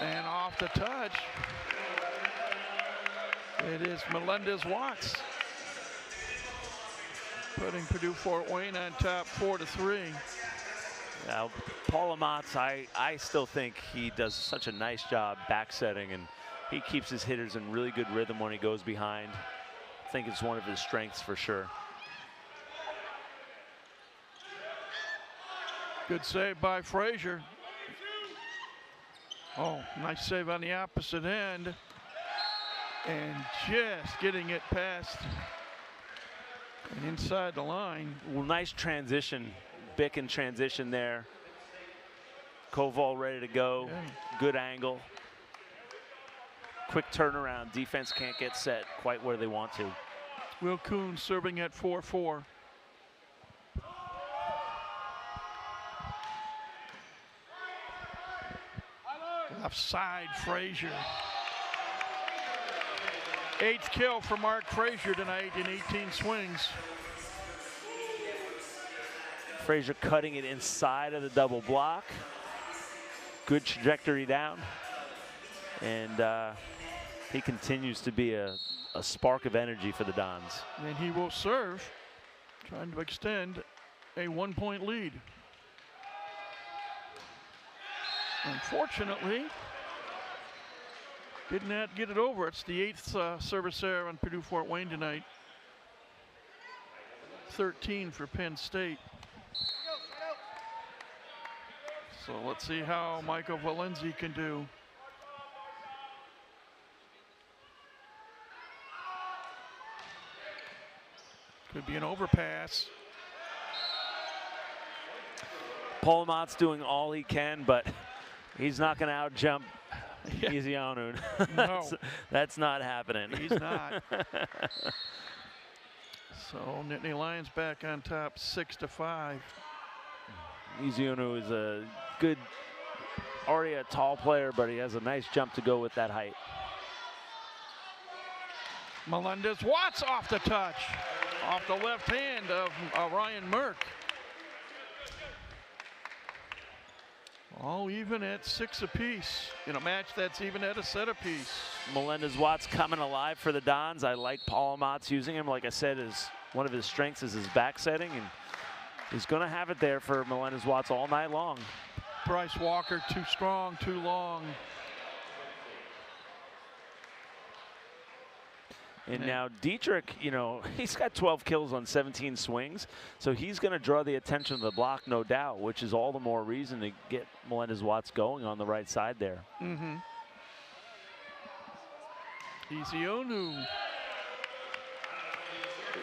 And off the touch, it is Melendez-Watts putting Purdue Fort Wayne on top 4-3. Now, Paul Amatz, I still think he does such a nice job back setting, and he keeps his hitters in really good rhythm when he goes behind. I think it's one of his strengths for sure. Good save by Frazier. Oh, nice save on the opposite end. And just getting it past and inside the line. Well, nice transition. Bick in transition there. Koval ready to go. Yeah. Good angle. Quick turnaround. Defense can't get set quite where they want to. Will Kuhn serving at 4-4. Left side, Frazier. 8th kill for Mark Frazier tonight in 18 swings. Frazier cutting it inside of the double block. Good trajectory down. And he continues to be a spark of energy for the Dons. And he will serve, trying to extend a 1-point lead. Unfortunately, did not get it over. It's the 8th service error on Purdue Fort Wayne tonight. 13 for Penn State. So let's see how Michael Valenzi can do. Could be an overpass. Paul Amat's doing all he can, but he's not going to out-jump Ezeonu. No. That's not happening. He's not. So Nittany Lions back on top 6-5. Ezeonu is a good, already a tall player, but he has a nice jump to go with that height. Melendez-Watts off the touch. Off the left hand of Ryan Merck. All even at 6 apiece in a match that's even at a set apiece. Melendez-Watts coming alive for the Dons. I like Paul Amat's using him. Like I said, one of his strengths is his back setting, and he's going to have it there for Melendez-Watts all night long. Bryce Walker too strong, too long. And now Dietrich, you know, he's got 12 kills on 17 swings, so he's going to draw the attention of the block, no doubt, which is all the more reason to get Melendez-Watts going on the right side there. Mm-hmm. Ezeonu.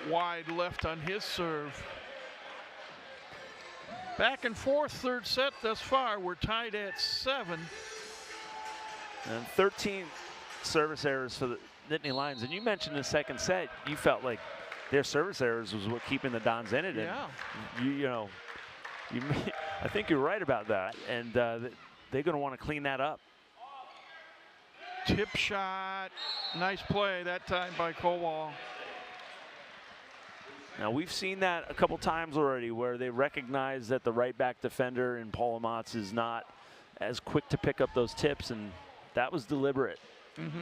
wide left on his serve. Back and forth, third set thus far. We're tied at 7. And 13 service errors for the Nittany Lions. And you mentioned in the second set, you felt like their service errors was what keeping the Dons in it. Yeah. And I think you're right about that. And they're going to want to clean that up. Tip shot. Nice play that time by Kowal. Now, we've seen that a couple times already where they recognize that the right back defender in Paul Amatz is not as quick to pick up those tips, and that was deliberate.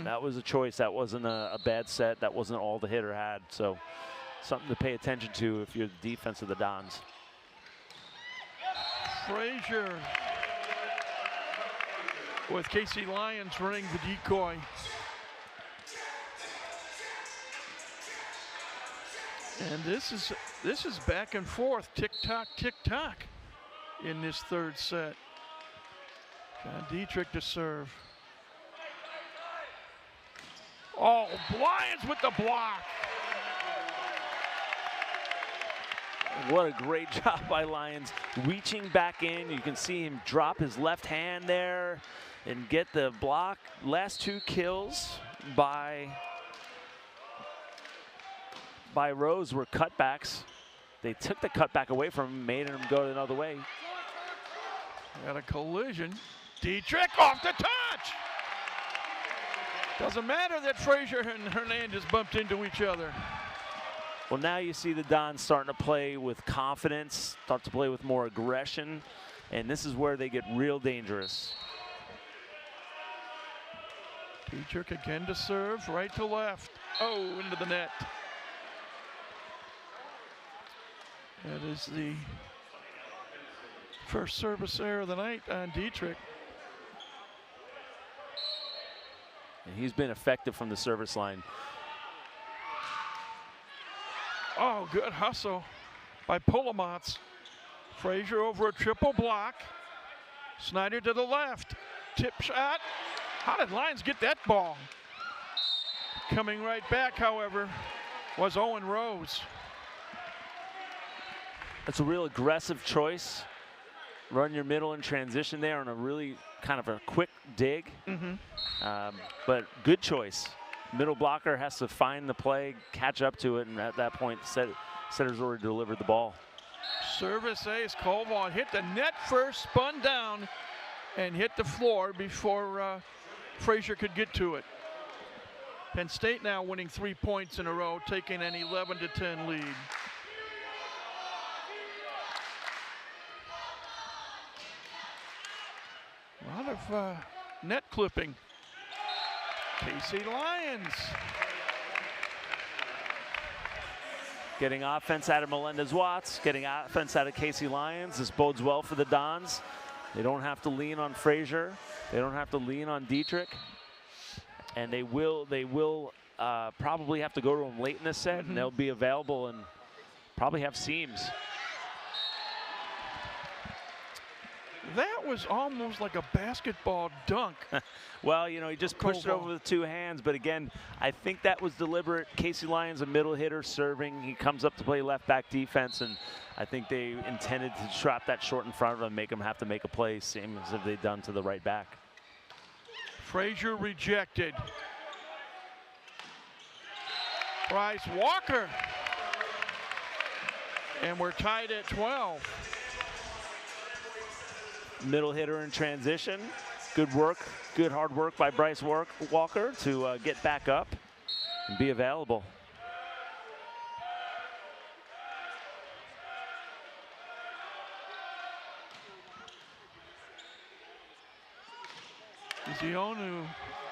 That was a choice. That wasn't a bad set. That wasn't all the hitter had. So something to pay attention to if you're the defense of the Dons. Frazier with Casey Lyons running the decoy. And this is back and forth, tick-tock, tick-tock in this third set. John Dietrich to serve. Oh, Lyons with the block. What a great job by Lyons, reaching back in. You can see him drop his left hand there and get the block. Last 2 kills by Rose were cutbacks. They took the cutback away from him, made him go another way. Got a collision. Dietrich off the touch. Doesn't matter that Frazier and Hernandez bumped into each other. Well, now you see the Dons starting to play with confidence, start to play with more aggression, and this is where they get real dangerous. Dietrich again to serve, right to left. Oh, into the net. That is the first service error of the night on Dietrich. And he's been effective from the service line. Oh, good hustle by Polomatz. Frazier over a triple block. Snyder to the left. Tip shot. How did Lyons get that ball? Coming right back, however, was Owen Rose. That's a real aggressive choice. Run your middle in transition there on a really kind of a quick dig. But good choice. Middle blocker has to find the play, catch up to it, and at that point, setter's already delivered the ball. Service ace. Kowal hit the net first, spun down, and hit the floor before Frazier could get to it. Penn State now winning 3 points in a row, taking an 11-10 lead. A lot of net clipping. Casey Lyons. Getting offense out of Melendez-Watts, getting offense out of Casey Lyons. This bodes well for the Dons. They don't have to lean on Frazier. They don't have to lean on Dietrich. And they will probably have to go to him late in this set, and they'll be available and probably have seams. That was almost like a basketball dunk. Well, you know, he just pushed it over with 2 hands, but again, I think that was deliberate. Casey Lyons, a middle hitter serving. He comes up to play left back defense, and I think they intended to trap that short in front of him, make him have to make a play, same as if they'd done to the right back. Frazier rejected. Bryce Walker. And we're tied at 12. Middle hitter in transition. Good work, good hard work by Bryce Walker to get back up and be available. Zionu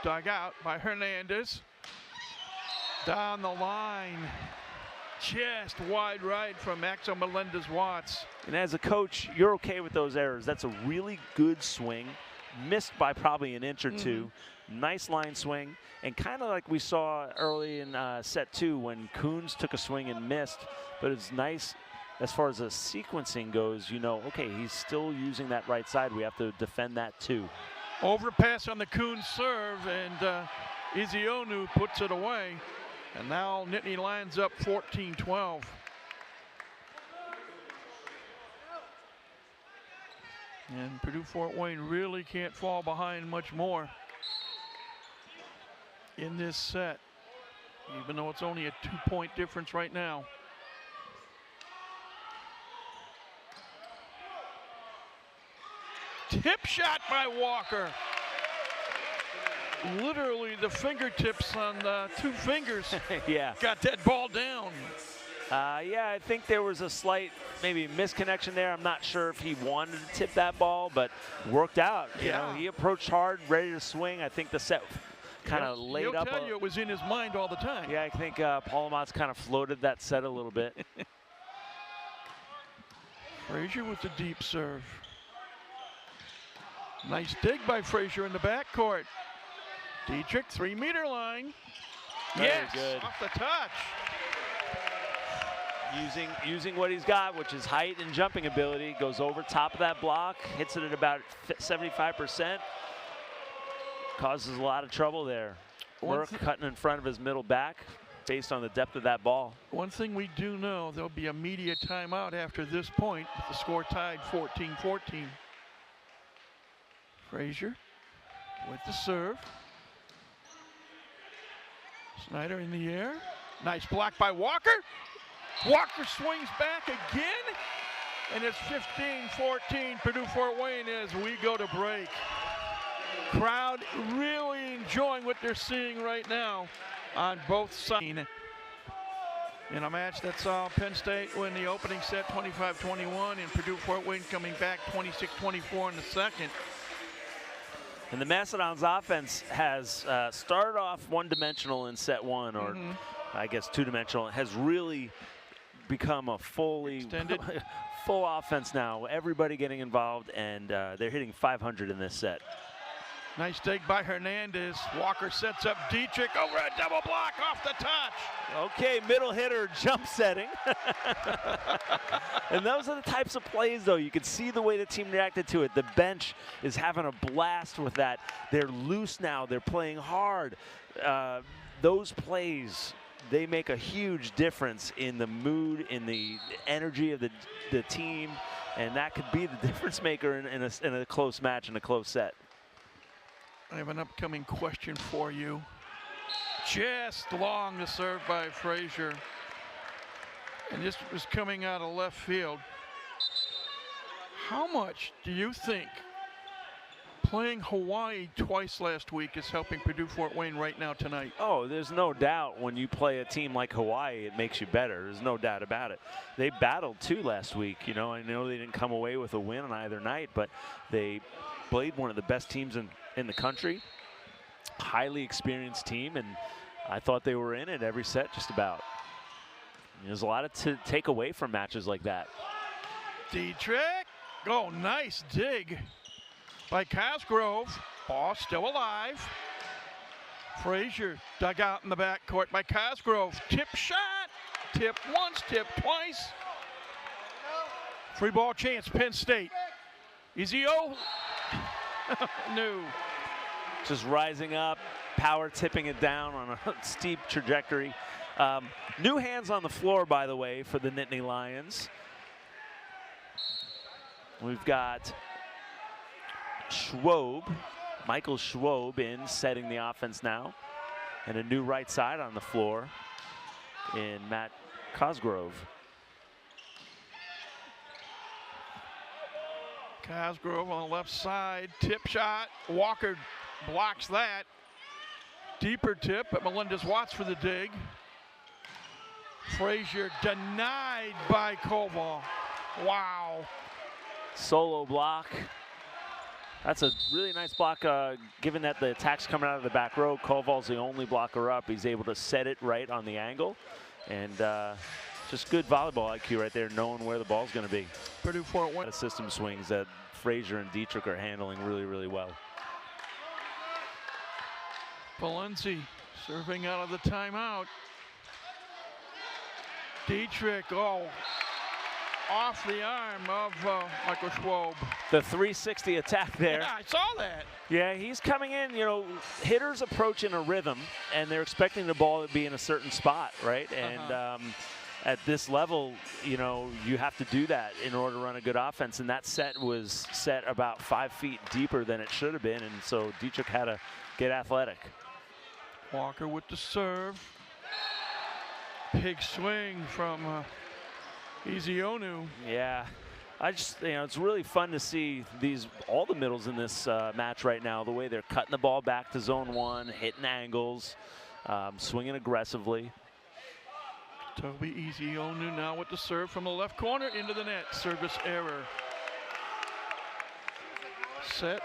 dug out by Hernandez. Down the line. Just wide right from Maxo Melendez-Watts. And as a coach, you're okay with those errors. That's a really good swing, missed by probably an inch or two. Nice line swing, and kind of like we saw early in set 2 when Coons took a swing and missed, but it's nice as far as the sequencing goes. You know, okay, he's still using that right side. We have to defend that too. Overpass on the Coons serve, and Izionu puts it away. And now Nittany Lions up 14-12. And Purdue Fort Wayne really can't fall behind much more in this set, even though it's only a 2-point difference right now. Tip shot by Walker. Literally the fingertips on the 2 fingers. Yeah. Got that ball down. Yeah, I think there was a slight maybe misconnection there. I'm not sure if he wanted to tip that ball, but worked out. You know, he approached hard, ready to swing. I think the set kind of laid up. He'll tell you it was in his mind all the time. Yeah, I think Paul Amott's kind of floated that set a little bit. Frazier with the deep serve. Nice dig by Frazier in the backcourt. Dietrich, 3-meter line. Very good. Off the touch. Using what he's got, which is height and jumping ability, goes over top of that block, hits it at about 75%. Causes a lot of trouble there. Work cutting in front of his middle back based on the depth of that ball. One thing we do know, there'll be a media timeout after this point with the score tied 14-14. Frazier with the serve. Snyder in the air. Nice block by Walker. Walker swings back again. And it's 15-14 Purdue Fort Wayne as we go to break. Crowd really enjoying what they're seeing right now on both sides. In a match that saw Penn State win the opening set 25-21 and Purdue Fort Wayne coming back 26-24 in the second. And the Macedons offense has started off one-dimensional in set 1, or I guess 2-dimensional, has really become a fully full offense now. Everybody getting involved, and they're hitting 500 in this set. Nice dig by Hernandez. Walker sets up Dietrich over a double block off the touch. Okay, middle hitter jump setting. And those are the types of plays, though. You can see the way the team reacted to it. The bench is having a blast with that. They're loose now. They're playing hard. Those plays, they make a huge difference in the mood, in the energy of the team, and that could be the difference maker in a close match, in a close set. I have an upcoming question for you. Just long to serve by Frazier. And this was coming out of left field. How much do you think playing Hawaii twice last week is helping Purdue Fort Wayne right now tonight? Oh, there's no doubt when you play a team like Hawaii, it makes you better. There's no doubt about it. They battled too last week. You know, I know they didn't come away with a win on either night, but they played one of the best teams in the country. Highly experienced team, and I thought they were in it every set just about. There's a lot to take away from matches like that. Dietrich, oh, nice dig by Cosgrove. Ball still alive. Frazier dug out in the backcourt by Cosgrove. Tip shot, tip once, tip twice. Free ball chance, Penn State. Izio, no. Just rising up, power tipping it down on a steep trajectory. New hands on the floor, by the way, for the Nittany Lions. We've got Schwob, Michael Schwob in, setting the offense now. And a new right side on the floor in Matt Cosgrove. Cosgrove on the left side, tip shot. Walker blocks that. Deeper tip, but Melendez-Watts for the dig. Frazier denied by Koval. Wow. Solo block. That's a really nice block, given that the attack's coming out of the back row. Koval's the only blocker up. He's able to set it right on the angle. And just good volleyball IQ right there, knowing where the ball's going to be. Purdue Fort Wayne. System swings that Frazier and Dietrich are handling really, really well. Valenzi serving out of the timeout. Dietrich, oh, off the arm of Michael Schwab. The 360 attack there. Yeah, I saw that. Yeah, he's coming in, you know, hitters approach in a rhythm, and they're expecting the ball to be in a certain spot, right? And at this level, you know, you have to do that in order to run a good offense, and that set was set about 5 feet deeper than it should have been, and so Dietrich had to get athletic. Walker with the serve. Big swing from Ezeonu. Yeah, you know, it's really fun to see all the middles in this match right now, the way they're cutting the ball back to zone 1, hitting angles, swinging aggressively. Toby Ezeonu now with the serve from the left corner into the net. Service error. Set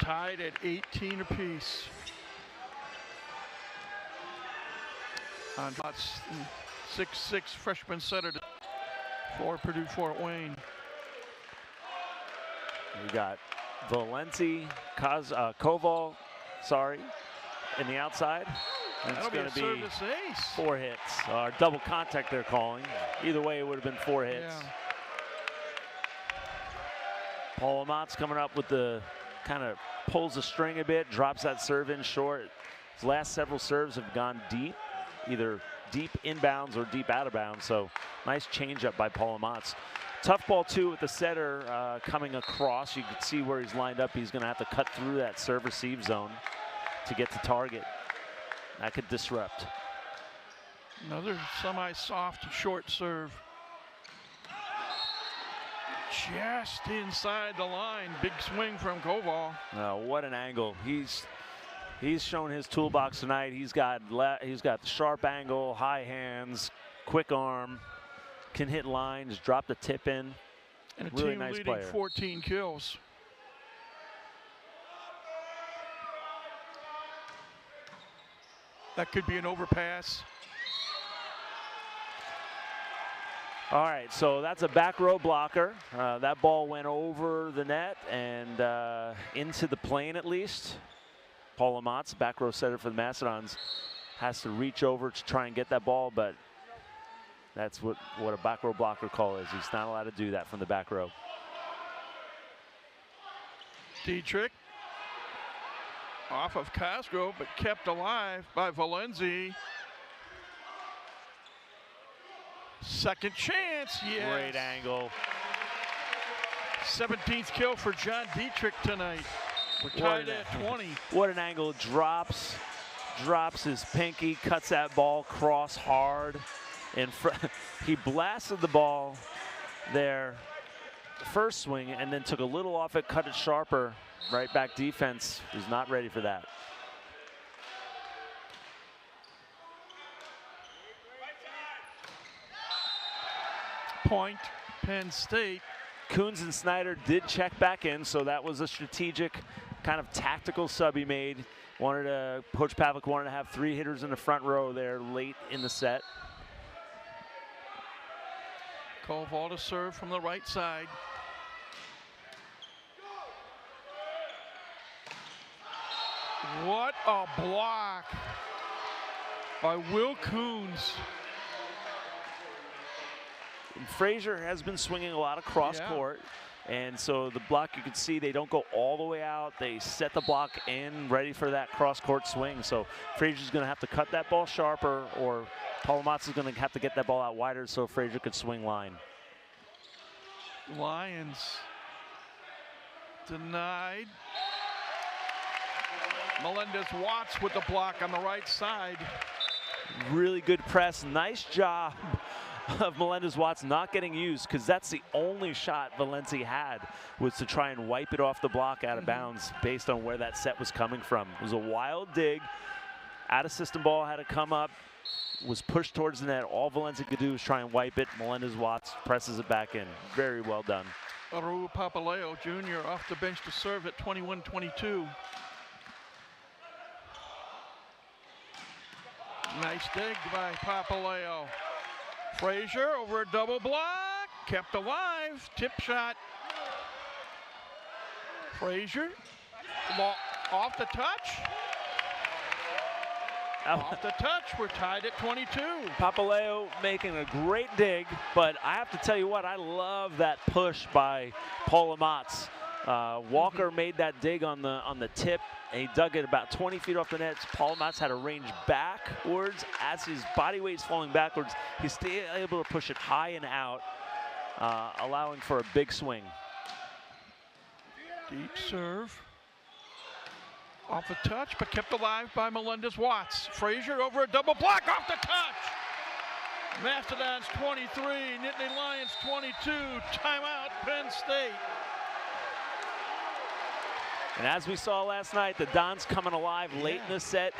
tied at 18 apiece. On 6'6" freshman setter for Purdue Fort Wayne. We got Valenti, Koval, in the outside. And it's going to be service ace. 4 hits, or double contact they're calling. Either way, it would have been 4 hits. Yeah. Paul Amott's coming up with the kind of pulls the string a bit, drops that serve in short. His last several serves have gone deep, either deep inbounds or deep out of bounds. So nice changeup by Paul Amott's. Tough ball too with the setter coming across. You can see where he's lined up. He's going to have to cut through that serve-receive zone to get to target. That could disrupt. Another semi-soft short serve. Just inside the line. Big swing from Koval. What an angle. He's shown his toolbox tonight. He's got the sharp angle, high hands, quick arm, can hit lines, drop the tip in. And a really team nice leading player. 14 kills. That could be an overpass. All right, so that's a back row blocker. That ball went over the net and into the plane at least. Paul Amott's back row setter for the Macedons has to reach over to try and get that ball, but that's what a back row blocker call is. He's not allowed to do that from the back row. Dietrich off of Castro, but kept alive by Valenzi. Second chance, yes. Great angle. 17th kill for John Dietrich tonight. We're tied at 20. What an angle. Drops his pinky, cuts that ball cross hard. He blasted the ball there, first swing, and then took a little off it, cut it sharper. Right back defense is not ready for that. Point, Penn State. Coons and Snyder did check back in, so that was a strategic kind of tactical sub he made. Coach Pavlik wanted to have 3 hitters in the front row there late in the set. Koval to serve from the right side. What a block by Will Coons. Frazier has been swinging a lot of cross court, and so the block, you can see they don't go all the way out. They set the block in ready for that cross court swing. So Frazier's going to have to cut that ball sharper, or Paul Amott's is going to have to get that ball out wider so Frazier could swing line. Lions denied. Melendez-Watts with the block on the right side. Really good press. Nice job of Melendez-Watts not getting used, because that's the only shot Valenti had, was to try and wipe it off the block out of bounds based on where that set was coming from. It was a wild dig. Out of system ball had to come up, was pushed towards the net. All Valenti could do was try and wipe it. Melendez-Watts presses it back in. Very well done. Aru Papaleo Jr. off the bench to serve at 21-22. Nice dig by Papaleo. Frazier over a double block, kept alive, tip shot. Frazier off the touch. Off the touch, we're tied at 22. Papaleo making a great dig, but I have to tell you what, I love that push by Paul Amatz. Walker made that dig on the tip, and he dug it about 20 feet off the net. Paul Amatz had to range backwards as his body weight's falling backwards. He's still able to push it high and out, allowing for a big swing. Deep serve. Off the touch, but kept alive by Melendez-Watts. Frazier over a double block off the touch. Mastodons 23, Nittany Lions 22. Timeout, Penn State. And as we saw last night, the Dons coming alive late in the set.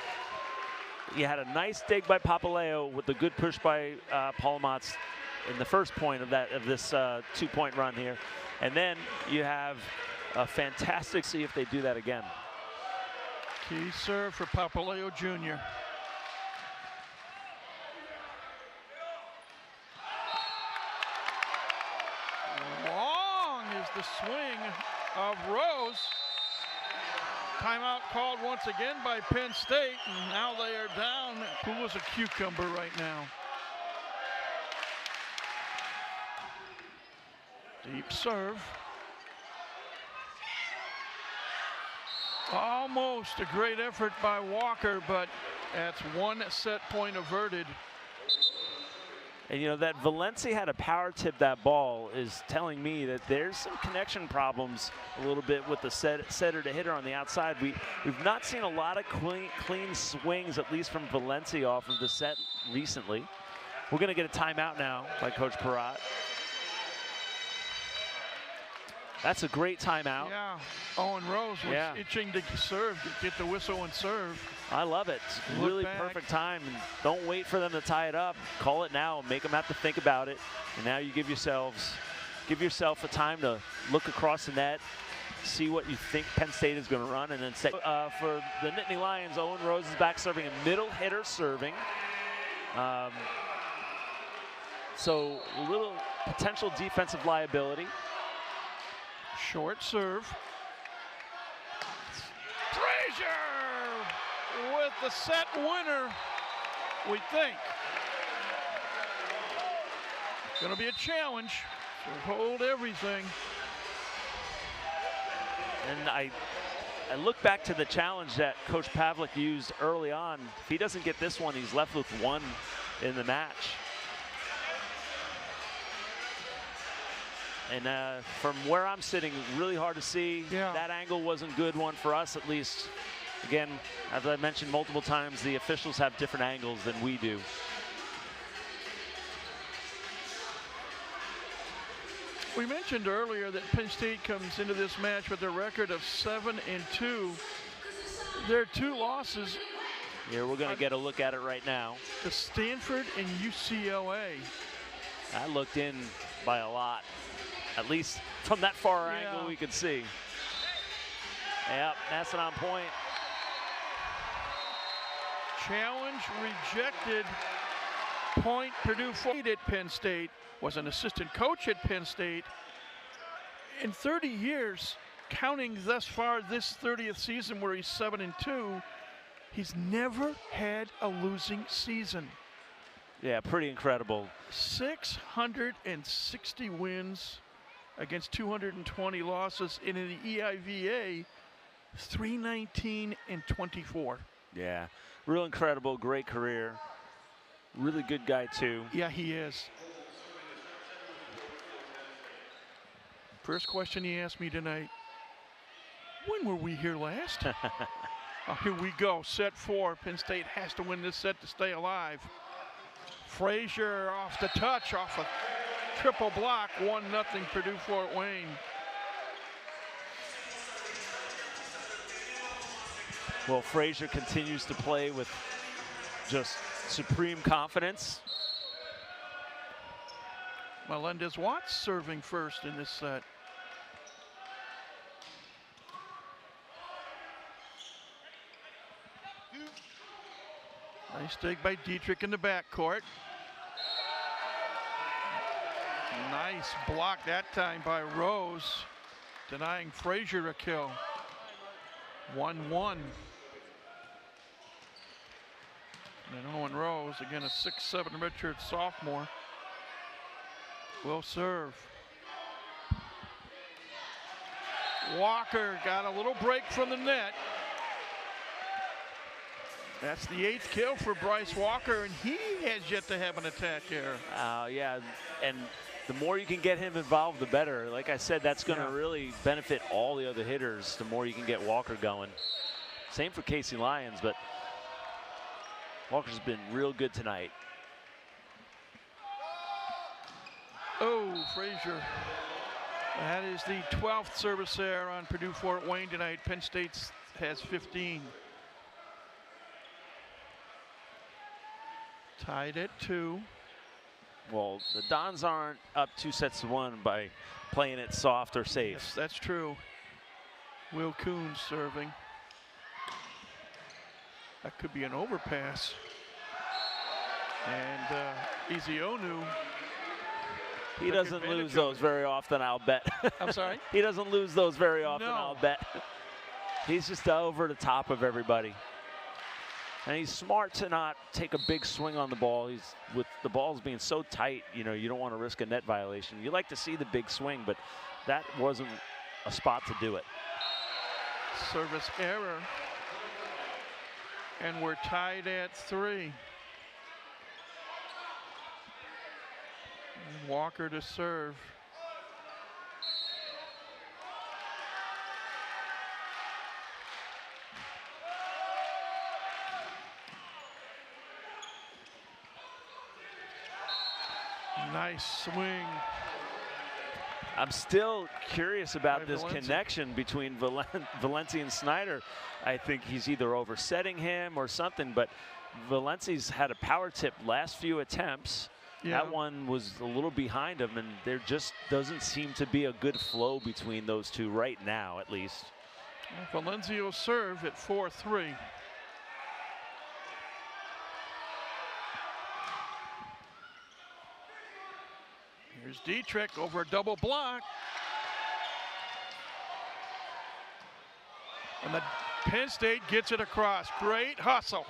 You had a nice dig by Papaleo with the good push by Paul Amatz in the first point of this 2-point run here. And then you have a fantastic, see if they do that again. Key serve for Papaleo Jr. Long is the swing of Rose. Timeout called once again by Penn State, and now they are down. Cool as a cucumber right now. Deep serve. Almost a great effort by Walker, but that's one set point averted. And you know, that Valencia had a power tip that ball is telling me that there's some connection problems a little bit with the setter to hitter on the outside. We've not seen a lot of clean swings, at least from Valencia off of the set recently. We're gonna get a timeout now by Coach Peratt. That's a great timeout. Yeah, Owen Rose was itching to serve, to get the whistle and serve. I love it. It's really perfect time. And don't wait for them to tie it up. Call it now. Make them have to think about it. And now you give yourself a time to look across the net, see what you think Penn State is going to run, and then set. For the Nittany Lions, Owen Rose is back serving, a middle hitter serving. So a little potential defensive liability. Short serve. Frazier with the set winner, we think. Going to be a challenge. So hold everything. And I look back to the challenge that Coach Pavlik used early on. If he doesn't get this one, he's left with one in the match. And from where I'm sitting, really hard to see. That angle wasn't good one for us, at least. Again, as I mentioned multiple times, the officials have different angles than we do. We mentioned earlier that Penn State comes into this match with a record of 7-2. Their two losses. Here, we're going to get a look at it right now. To Stanford and UCLA. I looked in by a lot. At least from that far angle we could see. Yep, that's it on point. Challenge rejected. Point Purdue at Penn State, was an assistant coach at Penn State. In 30 years, counting thus far this 30th season where he's 7-2, he's never had a losing season. Yeah, pretty incredible. 660 wins against 220 losses, and in the EIVA, 319-24. Yeah, real incredible, great career. Really good guy too. Yeah, he is. First question he asked me tonight, when were we here last? Oh, here we go, set 4. Penn State has to win this set to stay alive. Frazier off the touch, off a triple block, 1-0 Purdue Fort Wayne. Well, Frazier continues to play with just supreme confidence. Melendez-Watts serving first in this set. Nice dig by Dietrich in the backcourt. Nice block that time by Rose, denying Frazier a kill. 1-1. And Owen Rose, again a 6'7" redshirt sophomore, will serve. Walker got a little break from the net. That's the 8th kill for Bryce Walker, and he has yet to have an attack error. Yeah, and the more you can get him involved, the better. Like I said, that's going to really benefit all the other hitters, the more you can get Walker going. Same for Casey Lyons, but Walker's been real good tonight. Oh, Frazier. That is the 12th service error on Purdue Fort Wayne tonight. Penn State has 15. Tied at 2. Well, the Dons aren't up 2-1 by playing it soft or safe. Yes, that's true. Will Coons serving. That could be an overpass. And Ezeonu. He doesn't lose those very often, I'll bet. I'm sorry? He doesn't lose those very often, No. I'll bet. He's just over the top of everybody. And he's smart to not take a big swing on the ball. He's with the balls being so tight, you know, you don't want to risk a net violation. You like to see the big swing, but that wasn't a spot to do it. Service error. And we're tied at 3. And Walker to serve. Nice swing. I'm still curious about this Valencia. connection between Valencia and Snyder. I think he's either oversetting him or something, but Valencia's had a power tip last few attempts. Yeah. That one was a little behind him, and there just doesn't seem to be a good flow between those two right now, at least. Valencia will serve at 4-3. Here's Dietrich over a double block. And the Penn State gets it across. Great hustle.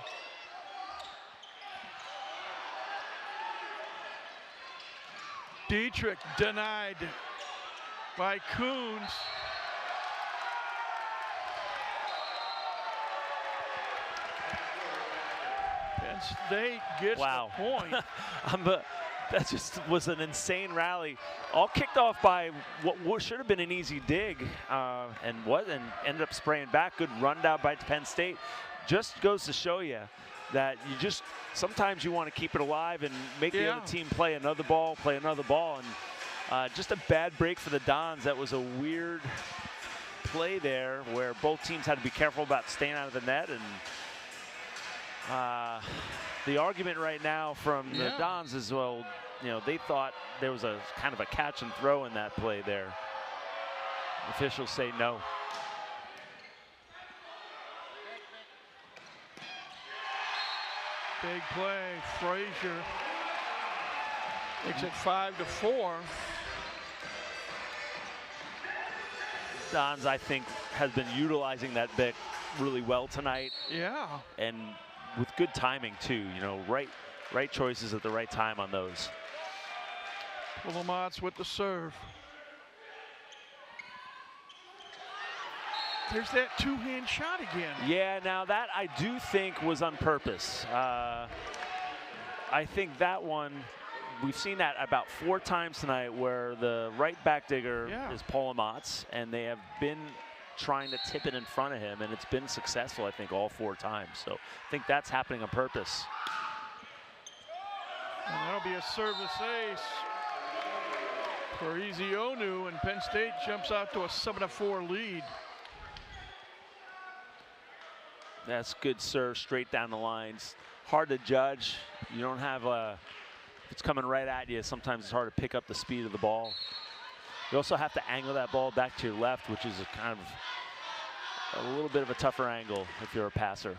Dietrich denied by Coons. Penn State gets the point. That just was an insane rally. All kicked off by what should have been an easy dig, and ended up spraying back. Good rundown by Penn State. Just goes to show you that sometimes you want to keep it alive and make the other team play another ball. And just a bad break for the Dons. That was a weird play there where both teams had to be careful about staying out of the net. And the argument right now from the Dons is, well, you know, they thought there was a kind of a catch and throw in that play there. Officials say no. Big play, Frazier makes it 5-4. Dons, I think, has been utilizing that bit really well tonight. Yeah. And with good timing too, you know, right choices at the right time on those. Lamont's with the serve. There's that two-hand shot again. Yeah, now that I do think was on purpose. I think that one, we've seen that about 4 times tonight where the right back digger is Paul Lamont's, and they have been trying to tip it in front of him, and it's been successful, I think, all 4 times. So I think that's happening on purpose. And that'll be a service ace for Ezeonu, and Penn State jumps out to a 7-4 lead. That's good serve straight down the lines. Hard to judge. You don't have if it's coming right at you, sometimes it's hard to pick up the speed of the ball. You also have to angle that ball back to your left, which is a kind of a little bit of a tougher angle if you're a passer.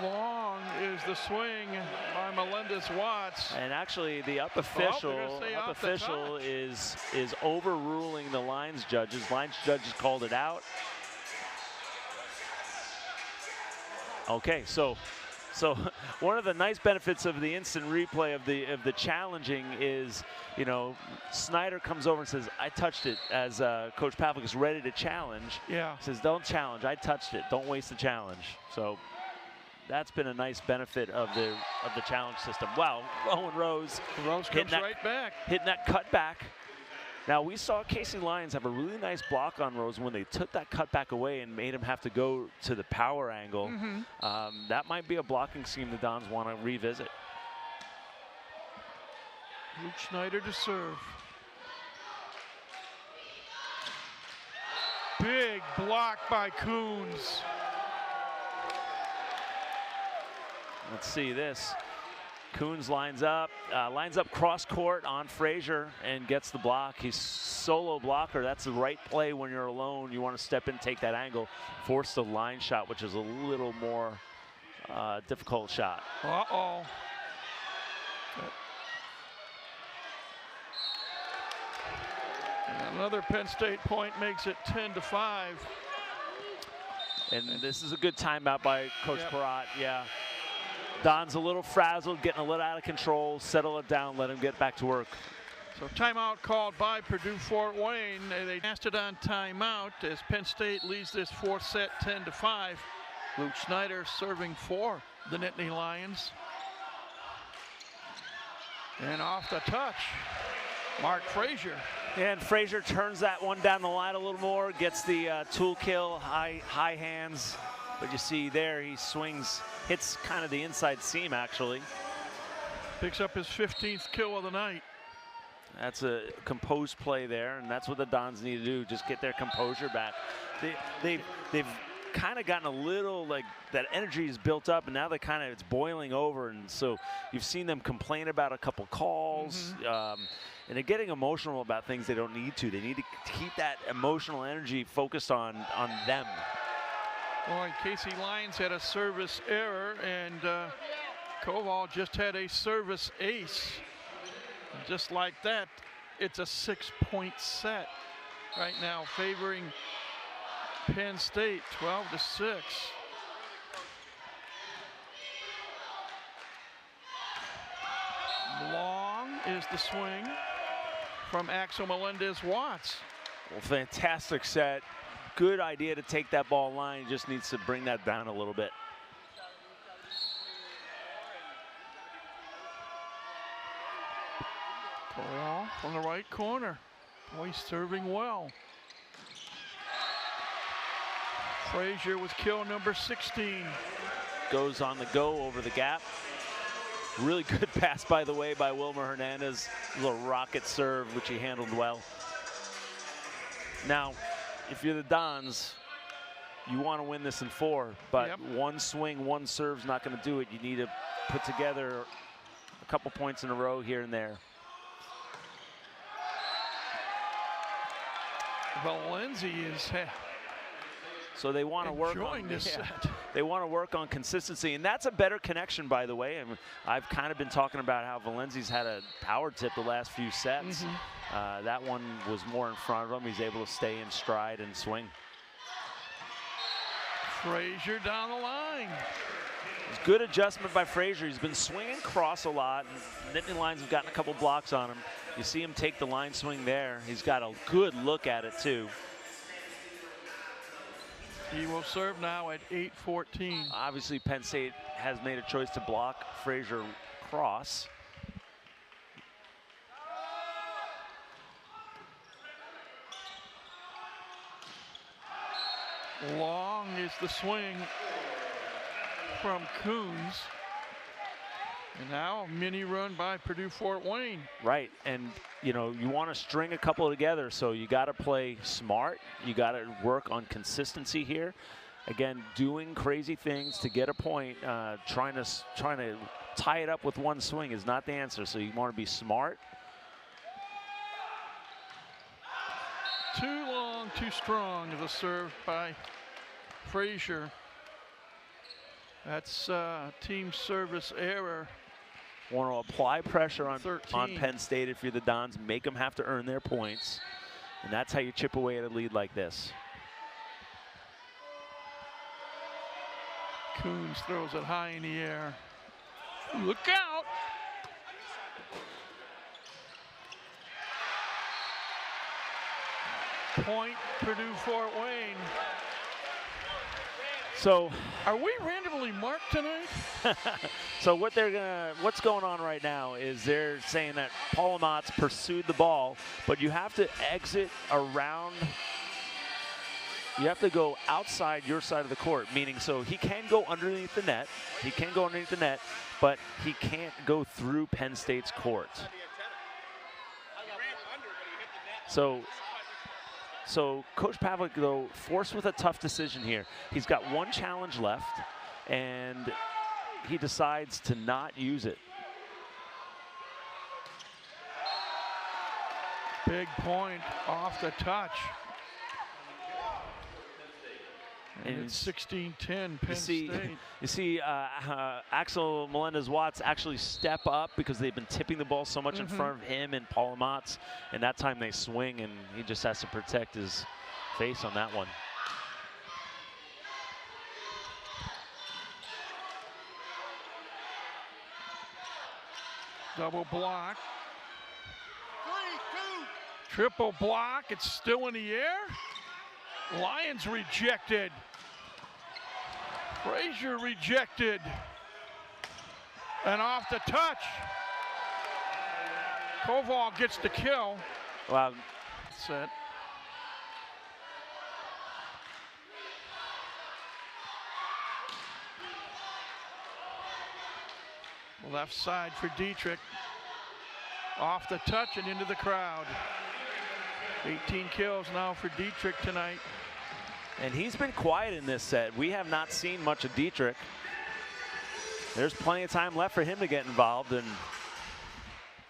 Long is the swing by Melendez-Watts. And actually, the up official is overruling the lines judges. Lines judges called it out. Okay, so one of the nice benefits of the instant replay of the challenging is, you know, Snyder comes over and says, "I touched it," as Coach Pavlik is ready to challenge. Yeah. Says, "Don't challenge. I touched it. Don't waste the challenge." So that's been a nice benefit of the challenge system. Wow, Owen Rose Comes right back. hitting that cut back. Now, we saw Casey Lyons have a really nice block on Rose when they took that cutback away and made him have to go to the power angle. That might be a blocking scheme the Dons want to revisit. Luke Snyder to serve. Big block by Coons. Let's see this. Coons lines up cross court on Frazier and gets the block. He's solo blocker. That's the right play when you're alone. You want to step in, take that angle, force the line shot, which is a little more difficult shot. Uh-oh. Another Penn State point makes it 10-5. And this is a good timeout by Coach Peratt. Yeah. Don's a little frazzled, getting a little out of control. Settle it down, let him get back to work. So timeout called by Purdue Fort Wayne. They passed it on timeout as Penn State leads this fourth set 10-5. Luke Snyder serving for the Nittany Lions. And off the touch, Mark Frazier. And Frazier turns that one down the line a little more, gets the tool kill, high hands. But you see there, he swings, hits kind of the inside seam, actually. Picks up his 15th kill of the night. That's a composed play there, and that's what the Dons need to do, just get their composure back. They've kind of gotten a little, like, that energy is built up, and now it's boiling over, and so you've seen them complain about a couple calls, and they're getting emotional about things they don't need to. They need to keep that emotional energy focused on them. Boy, Casey Lyons had a service error, and Koval just had a service ace. And just like that, it's a 6-point set right now, favoring Penn State, 12-6. Long is the swing from Axel Melendez-Watts. Well, fantastic set. Good idea to take that ball line. He just needs to bring that down a little bit. Ball from the right corner. Boy, serving well. Frazier with kill number 16. Goes on the go over the gap. Really good pass, by the way, by Wilmer Hernandez. A little rocket serve, which he handled well. Now, if you're the Dons, you want to win this in 4, but one swing, one serve's not going to do it. You need to put together a couple points in a row here and there. Valenzi is so they want to work on this set. They want to work on consistency, and that's a better connection, by the way. And I've kind of been talking about how Valenzi's had a power tip the last few sets. That one was more in front of him. He's able to stay in stride and swing. Frazier down the line. It's good adjustment by Frazier. He's been swinging cross a lot. Nittany Lions have gotten a couple blocks on him. You see him take the line swing there. He's got a good look at it, too. He will serve now at 8-14. Obviously, Penn State has made a choice to block Frazier cross. Long is the swing from Coons. And now a mini run by Purdue Fort Wayne. Right, and you know, you want to string a couple together, so you got to play smart. You got to work on consistency here. Again, doing crazy things to get a point, trying to tie it up with one swing is not the answer. So you want to be smart. Too long, too strong is a serve by Frazier. That's team service error. Want to apply pressure on 13. Penn State if you're the Dons, make them have to earn their points. And that's how you chip away at a lead like this. Coons throws it high in the air. Look out! Point, Purdue Fort Wayne. So, are we randomly marked tonight? so what's going on right now is they're saying that Paul Amat's pursued the ball, but you have to exit around. You have to go outside your side of the court, meaning so he can go underneath the net. He can go underneath the net, but he can't go through Penn State's court. So Coach Pavlik, though, forced with a tough decision here. He's got one challenge left, and he decides to not use it. Big point off the touch. And it's 16-10 Penn State. You see Axel Melendez-Watts actually step up because they've been tipping the ball so much in front of him and Paul Amat's. And that time they swing, and he just has to protect his face on that one. Double block. 3-2. Triple block. It's still in the air. Lions rejected. Frazier rejected. And off the touch. Koval gets the kill. Wow. Set. Left side for Dietrich. Off the touch and into the crowd. 18 kills now for Dietrich tonight. And he's been quiet in this set. We have not seen much of Dietrich. There's plenty of time left for him to get involved. And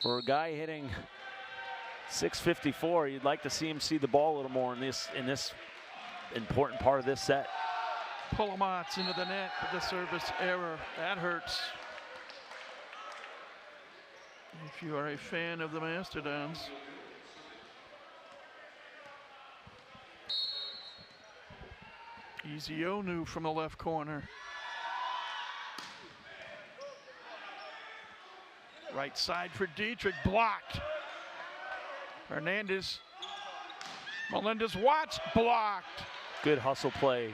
for a guy hitting .654, you'd like to see him see the ball a little more in this important part of this set. Pullamots into the net with the service error. That hurts. If you are a fan of the Mastodons. Easy Onu from the left corner. Right side for Dietrich, blocked. Hernandez, Melendez-Watts, blocked. Good hustle play.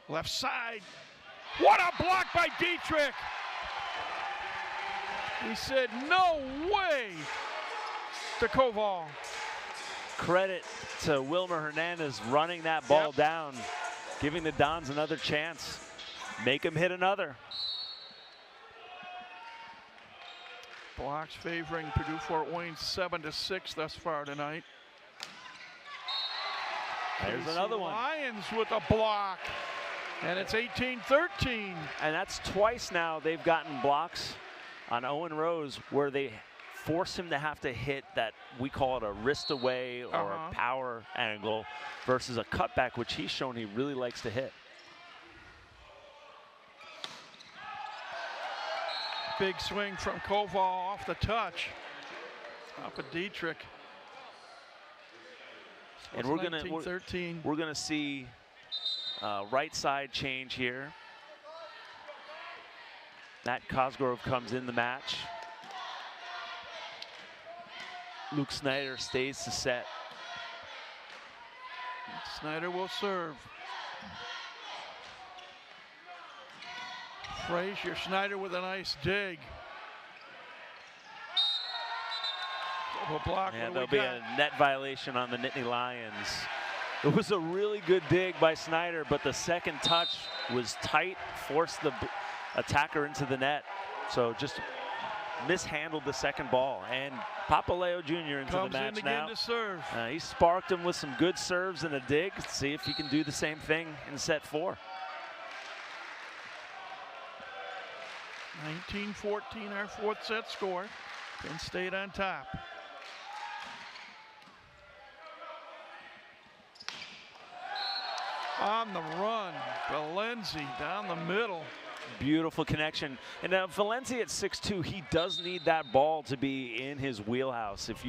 Left side, what a block by Dietrich. He said, no way to Koval. Credit to Wilmer Hernandez running that ball down, giving the Dons another chance. Make him hit another. Blocks favoring Purdue Fort Wayne 7-6 thus far tonight. There's another one. Lions with a block. And it's 18-13. And that's twice now they've gotten blocks on Owen Rose where they force him to have to hit that, we call it a wrist away or a power angle versus a cutback, which he's shown he really likes to hit. Big swing from Koval off the touch. Up a Dietrich. So and we're gonna see right side change here. Matt Cosgrove comes in the match. Luke Snyder stays to set. Snyder will serve. Frazier, Snyder with a nice dig. Double block. And there'll be a net violation on the Nittany Lions. It was a really good dig by Snyder, but the second touch was tight, forced the attacker into the net. So just mishandled the second ball. And Papaleo Jr. into the match in now. To serve. He sparked him with some good serves and a dig. See if he can do the same thing in set 4. 19-14, our fourth set score. Penn State on top. On the run, Valenzi down the middle. Beautiful connection. And now Valenzi at 6'2", he does need that ball to be in his wheelhouse. If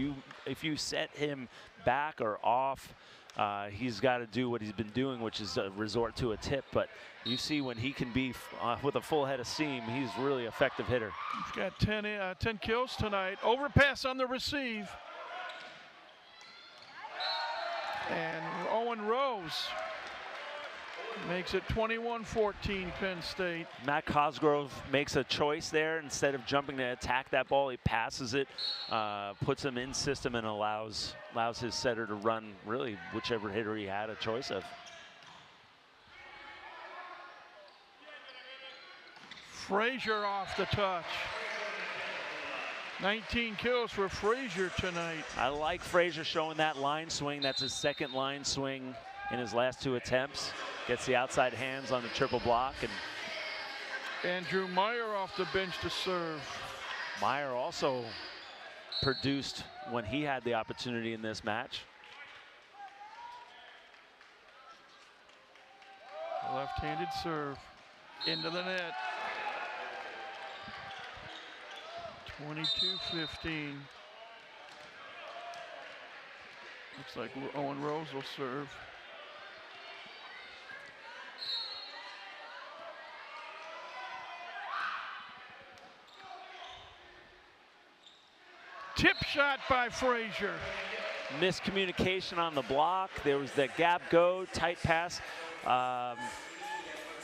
you set him back or off, he's got to do what he's been doing, which is resort to a tip. But you see when he can be with a full head of steam, he's a really effective hitter. He's got 10 kills tonight. Overpass on the receive. And Owen Rose makes it 21-14 Penn State. Matt Cosgrove makes a choice there. Instead of jumping to attack that ball, he passes it, puts him in system, and allows his setter to run really whichever hitter he had a choice of. Frazier off the touch. 19 kills for Frazier tonight. I like Frazier showing that line swing. That's his second line swing in his last 2 attempts. Gets the outside hands on the triple block. And Andrew Meyer off the bench to serve. Meyer also produced when he had the opportunity in this match. Left-handed serve into the net. 22-15. Looks like Owen Rose will serve. Tip shot by Frazier. Miscommunication on the block. There was that gap go, tight pass.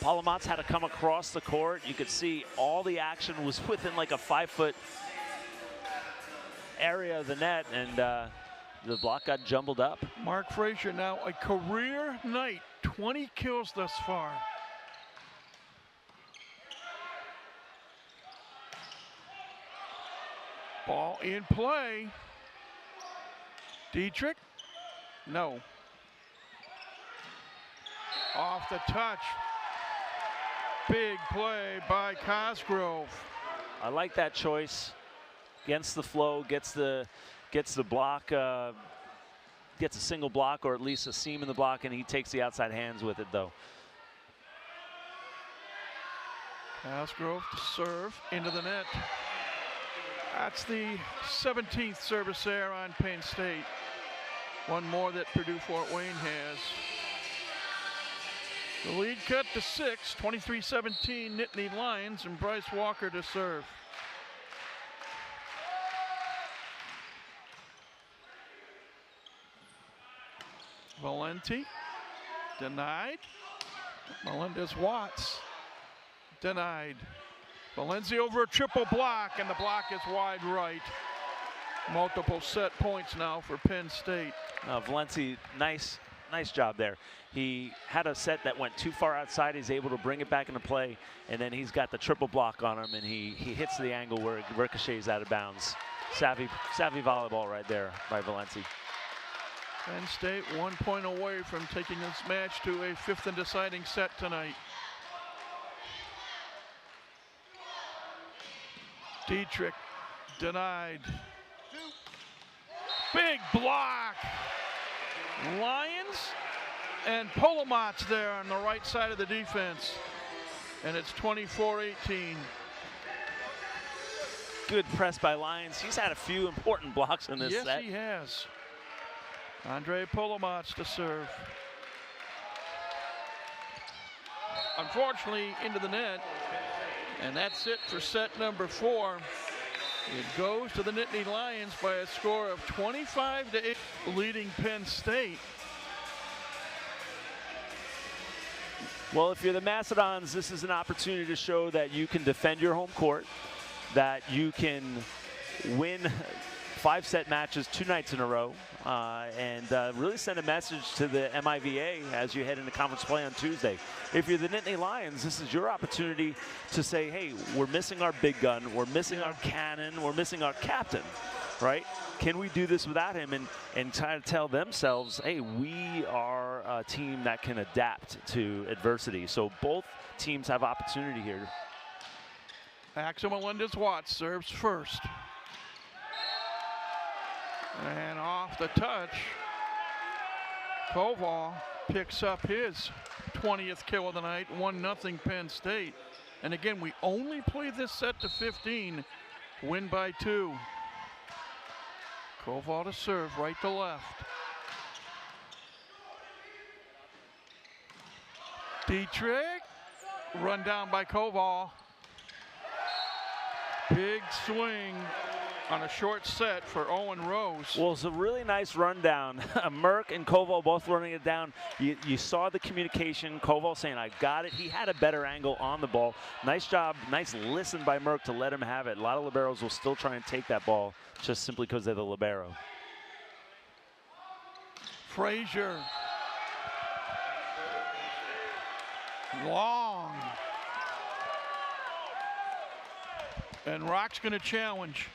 Palomatz had to come across the court. You could see all the action was within like a 5-foot area of the net, and the block got jumbled up. Mark Frazier now a career night, 20 kills thus far. Ball in play. Dietrich, no. Off the touch. Big play by Cosgrove. I like that choice. Against the flow, gets the block, gets a single block or at least a seam in the block, and he takes the outside hands with it though. Cosgrove to serve into the net. That's the 17th service error on Penn State. One more that Purdue Fort Wayne has. The lead cut to 6, 23-17 Nittany Lions, and Bryce Walker to serve. Valenti, denied. Melendez-Watts, denied. Valenzi over a triple block, and the block is wide right. Multiple set points now for Penn State. Valenzi, nice job there. He had a set that went too far outside. He's able to bring it back into play, and then he's got the triple block on him, and he hits the angle where it ricochets out of bounds. Savvy volleyball right there by Valenzi. Penn State 1 point away from taking this match to a 5th and deciding set tonight. Dietrich denied. Big block. Lions and Palomatz there on the right side of the defense. And it's 24-18. Good press by Lions. He's had a few important blocks in this set. Yes, he has. Andre Palomatz to serve. Unfortunately, into the net. And that's it for set number 4. It goes to the Nittany Lions by a score of 25-8, leading Penn State. Well, if you're the Macedons, this is an opportunity to show that you can defend your home court, that you can win 5-set matches 2 nights in a row, and really send a message to the MIVA as you head into conference play on Tuesday. If you're the Nittany Lions, this is your opportunity to say, hey, we're missing our big gun, we're missing our cannon, we're missing our captain, right? Can we do this without him? And try to tell themselves, hey, we are a team that can adapt to adversity. So both teams have opportunity here. Axel Melendez-Watts serves first. And off the touch, Koval picks up his 20th kill of the night, 1-0 Penn State. And again, we only play this set to 15, win by 2. Koval to serve, right to left. Dietrich, run down by Koval. Big swing on a short set for Owen Rose. Well, it's a really nice rundown. Merck and Koval both running it down. You saw the communication. Koval saying, I got it. He had a better angle on the ball. Nice job, nice listen by Merck to let him have it. A lot of liberos will still try and take that ball just simply because they're the libero. Frazier. Long. And Rock's going to challenge.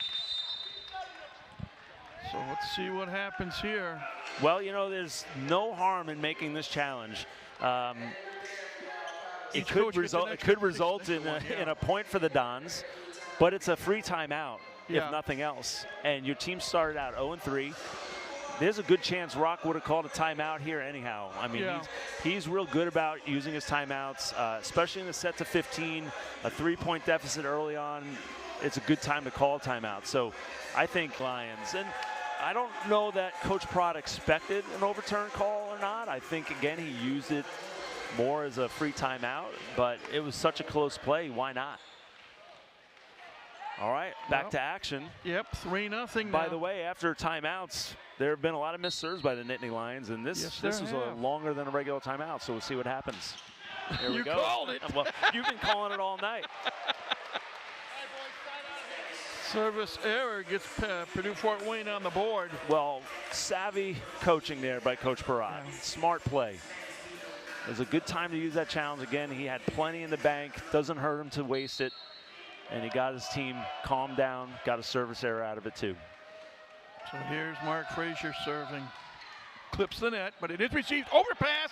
So let's see what happens here. Well, you know, there's no harm in making this challenge. It could result in a point for the Dons, but it's a free timeout, if nothing else. And your team started out 0-3. There's a good chance Rock would have called a timeout here anyhow. I mean, he's real good about using his timeouts, especially in the set to 15, a 3-point deficit early on. It's a good time to call a timeout. So I think Lions. And I don't know that Coach Prott expected an overturn call or not. I think, again, he used it more as a free timeout, but it was such a close play. Why not? All right, back to action. Yep, 3-0 By the way, after timeouts, there have been a lot of missed serves by the Nittany Lions, and this was longer than a regular timeout, so we'll see what happens. Here we go. You called it. Well, you've been calling it all night. Service error gets Purdue Fort Wayne on the board. Well, savvy coaching there by Coach Peratt. Smart play. It was a good time to use that challenge again. He had plenty in the bank. Doesn't hurt him to waste it. And he got his team calmed down, got a service error out of it too. So here's Mark Frazier serving. Clips the net, but it is received. Overpass.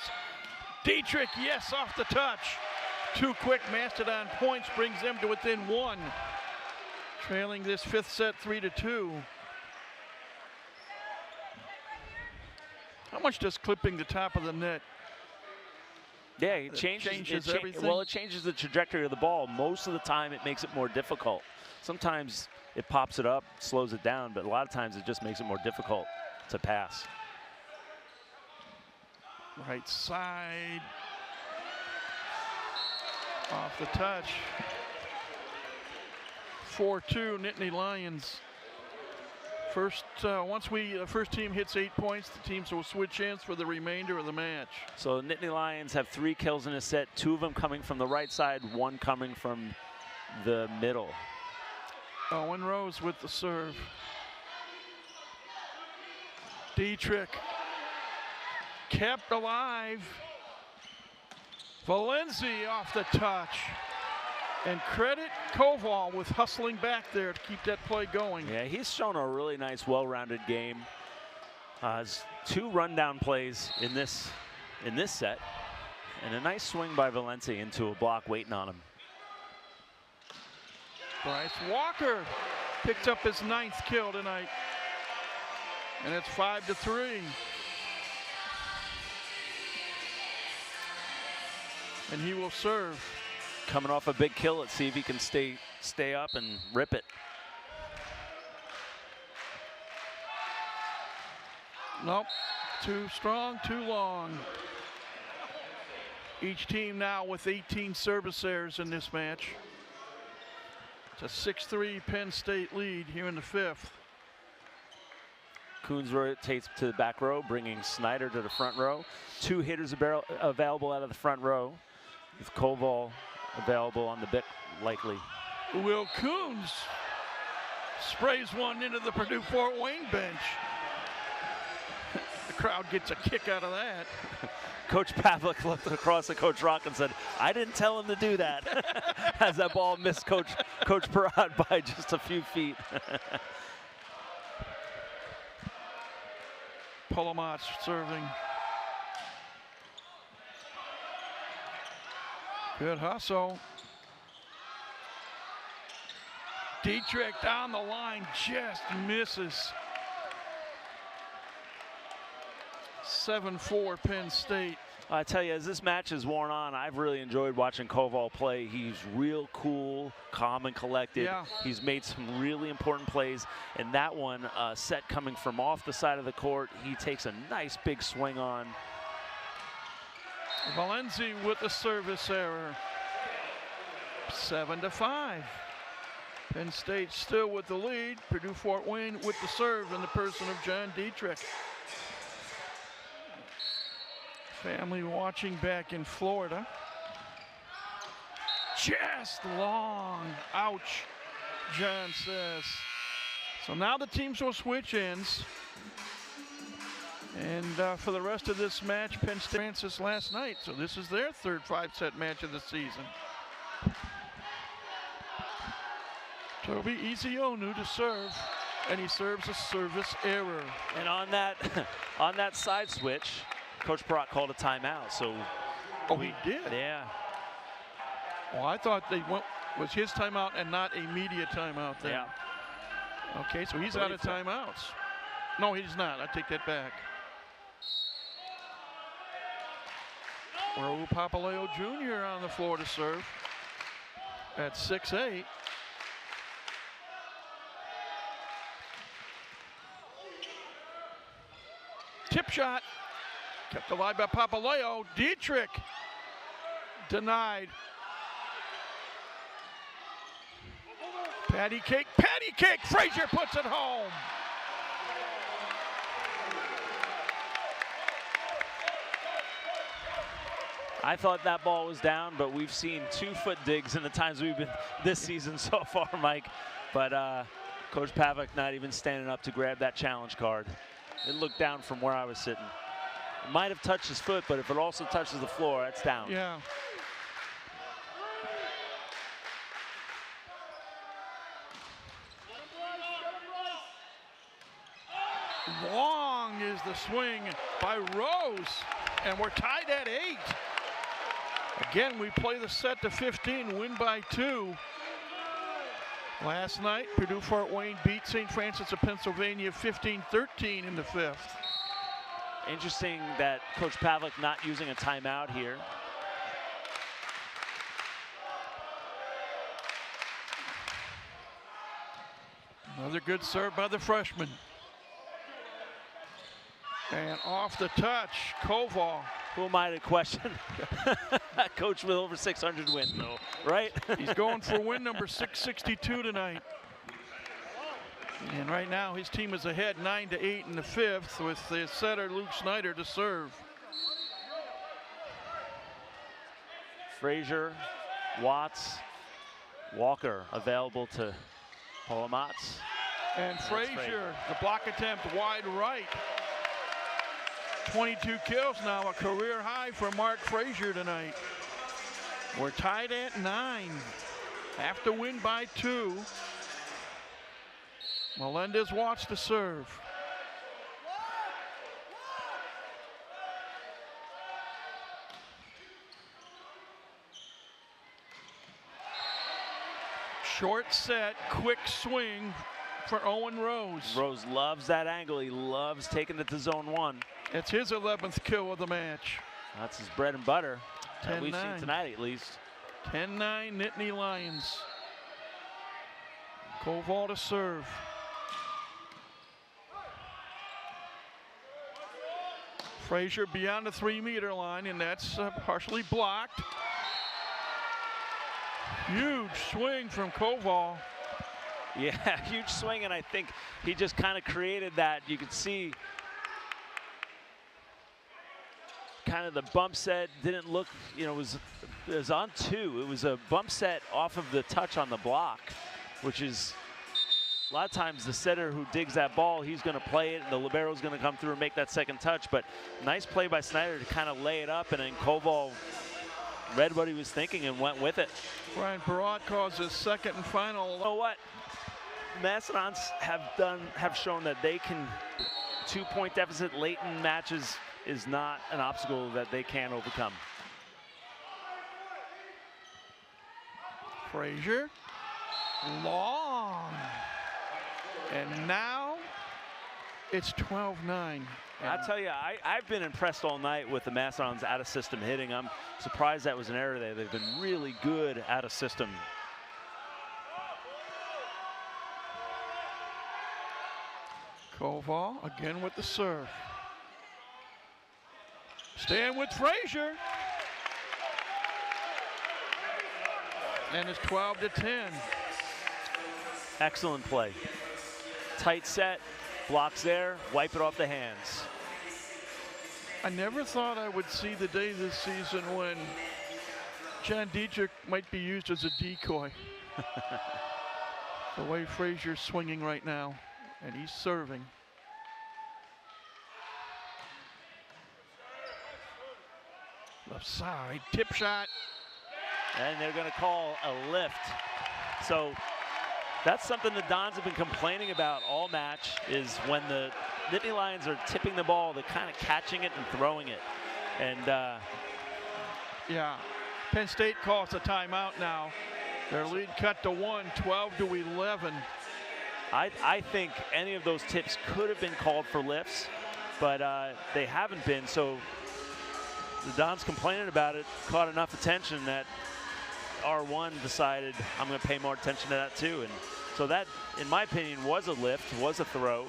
Dietrich, yes, off the touch. Too quick. Mastodon points brings them to within 1. Trailing this 5th set 3-2. How much does clipping the top of the net? Yeah, it changes everything. Well, it changes the trajectory of the ball. Most of the time, it makes it more difficult. Sometimes it pops it up, slows it down, but a lot of times it just makes it more difficult to pass. Right side. Off the touch. 4-2 Nittany Lions. Once the first team hits 8 points, the teams will switch hands for the remainder of the match. So Nittany Lions have 3 kills in a set, 2 of them coming from the right side, 1 coming from the middle. Owen Rose with the serve. Dietrich kept alive. Valencia off the touch. And credit Koval with hustling back there to keep that play going. Yeah, he's shown a really nice, well-rounded game. 2 rundown plays in this set, and a nice swing by Valencia into a block waiting on him. Bryce Walker picked up his 9th kill tonight, and it's 5-3. And he will serve. Coming off a big kill, let's see if he can stay up and rip it. Nope, too strong, too long. Each team now with 18 service errors in this match. It's a 6-3 Penn State lead here in the 5th. Coons rotates to the back row, bringing Snyder to the front row. 2 hitters available out of the front row, with Koval available on the bit, likely. Will Coons sprays one into the Purdue Fort Wayne bench. The crowd gets a kick out of that. Coach Pavlik looked across at Coach Rock and said, I didn't tell him to do that. As that ball missed Coach Peratt by just a few feet. Polomatz serving. Good hustle. Dietrich down the line, just misses. 7-4 Penn State. I tell you, as this match has worn on, I've really enjoyed watching Koval play. He's real cool, calm and collected. Yeah. He's made some really important plays. And that one, set coming from off the side of the court, he takes a nice big swing on. Valenzi with the service error. 7-5. Penn State still with the lead. Purdue Fort Wayne with the serve in the person of John Dietrich. Family watching back in Florida. Just long. Ouch, John says. So now the teams will switch ends. And for the rest of this match, Penn State Francis last night. So this is their third 5-set match of the season. Toby Ezeonu to serve, and he serves a service error. And on that side switch, Coach Barat called a timeout. So he did? Yeah. Well, I thought was his timeout and not a media timeout then. Yeah. Okay, so he's out of timeouts. No, he's not. I take that back. Raul Papaleo Jr. on the floor to serve at 6'8". Tip shot, kept alive by Papaleo. Dietrich denied. Patty cake, Frazier puts it home. I thought that ball was down, but we've seen 2-foot digs in the times we've been this season so far, Mike. But Coach Pavlik not even standing up to grab that challenge card. It looked down from where I was sitting. It might have touched his foot, but if it also touches the floor, that's down. Yeah. Long is the swing by Rose, and we're tied at 8. Again, we play the set to 15, win by 2. Last night, Purdue Fort Wayne beat St. Francis of Pennsylvania 15-13 in the 5th. Interesting that Coach Pavlik not using a timeout here. Another good serve by the freshman. And off the touch, Koval. Who am I to question? Coach with over 600 wins, though, right? He's going for win number 662 tonight. And right now his team is ahead 9-8 in the 5th with the setter Luke Snyder to serve. Frazier, Watts, Walker available to Paul Amatz. And Frazier, the block attempt wide right. 22 kills now, a career high for Mark Frazier tonight. We're tied at 9. Have to win by 2. Melendez-Watts to serve. Short set, quick swing for Owen Rose. Rose loves that angle. He loves taking it to zone 1. It's his 11th kill of the match. That's his bread and butter that we've 10-9. seen tonight, at least. 10-9 Nittany Lions. Koval to serve. Frazier beyond the 3-meter line, and that's partially blocked. Huge swing from Koval. Yeah, huge swing, and I think he just kind of created that. You could see kind of the bump set didn't look, you know, it was on 2. It was a bump set off of the touch on the block, which is a lot of times the setter who digs that ball, he's going to play it, and the libero's going to come through and make that second touch. But nice play by Snyder to kind of lay it up, and then Koval read what he was thinking and went with it. Brian Barat calls his second and final. You know what? Mastodons have shown that they can, 2-point deficit late in matches is not an obstacle that they can overcome. Frazier, long. And now it's 12-9. I tell you, I've been impressed all night with the Mastodons out of system hitting. I'm surprised that was an error there. They've been really good out of system. Koval again with the serve. Staying with Frazier. And it's 12-10. Excellent play. Tight set, blocks there, wipe it off the hands. I never thought I would see the day this season when John Dietrich might be used as a decoy. The way Frazier's swinging right now, and he's serving. Left side, tip shot. And they're going to call a lift. So that's something the Dons have been complaining about all match, is when the Nittany Lions are tipping the ball, they're kind of catching it and throwing it. And yeah, Penn State calls a timeout now. Their lead cut to 1, 12-11. I think any of those tips could have been called for lifts, but they haven't been. So the Dons complaining about it caught enough attention that R1 decided, I'm going to pay more attention to that too. And so that, in my opinion, was a lift, was a throw,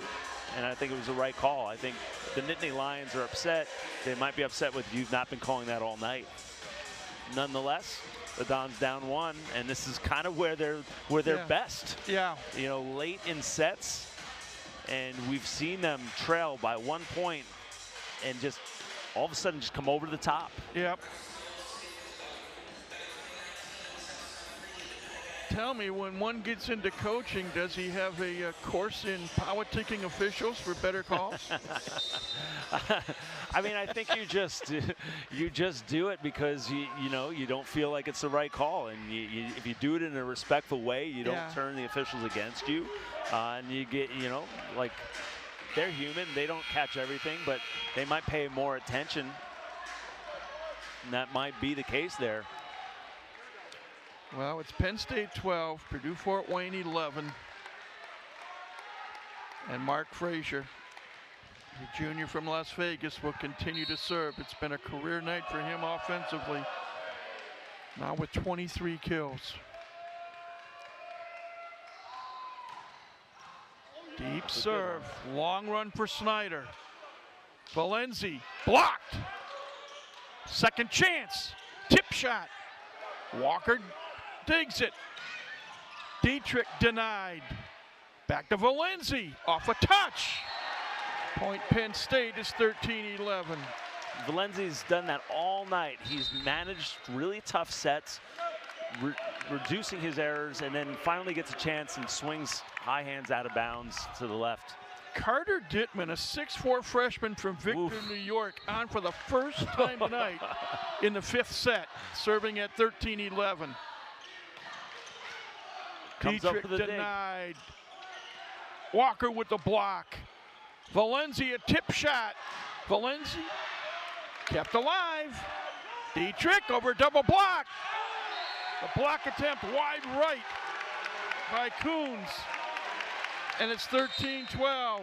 and I think it was the right call. I think the Nittany Lions are upset. They might be upset with you've not been calling that all night. Nonetheless, the Dons down 1, and this is kind of where they're best. Yeah. You know, late in sets, and we've seen them trail by 1 point and just all of a sudden just come over the top. Yep. Tell me, when one gets into coaching, does he have a course in politicking officials for better calls? I mean, I think you just do it because you know you don't feel like it's the right call, and if you do it in a respectful way, you don't turn the officials against you, and you get, you know, like, they're human, they don't catch everything, but they might pay more attention, and that might be the case there. Well, it's Penn State 12, Purdue Fort Wayne 11. And Mark Frazier, the junior from Las Vegas, will continue to serve. It's been a career night for him offensively, now with 23 kills. Deep serve, long run for Snyder. Valenzi blocked. Second chance, tip shot. Walker digs it. Dietrich denied. Back to Valenzi, off a touch. Point Penn State is 13-11. Valenzi's done that all night. He's managed really tough sets, reducing his errors, and then finally gets a chance and swings high hands out of bounds to the left. Carter Dittman, a 6'4" freshman from Victor, New York, on for the first time tonight in the 5th set, serving at 13-11. Dietrich denied. Dig. Walker with the block. Valenzi, a tip shot. Valenzi kept alive. Dietrich over double block. The block attempt wide right by Coons. And it's 13-12.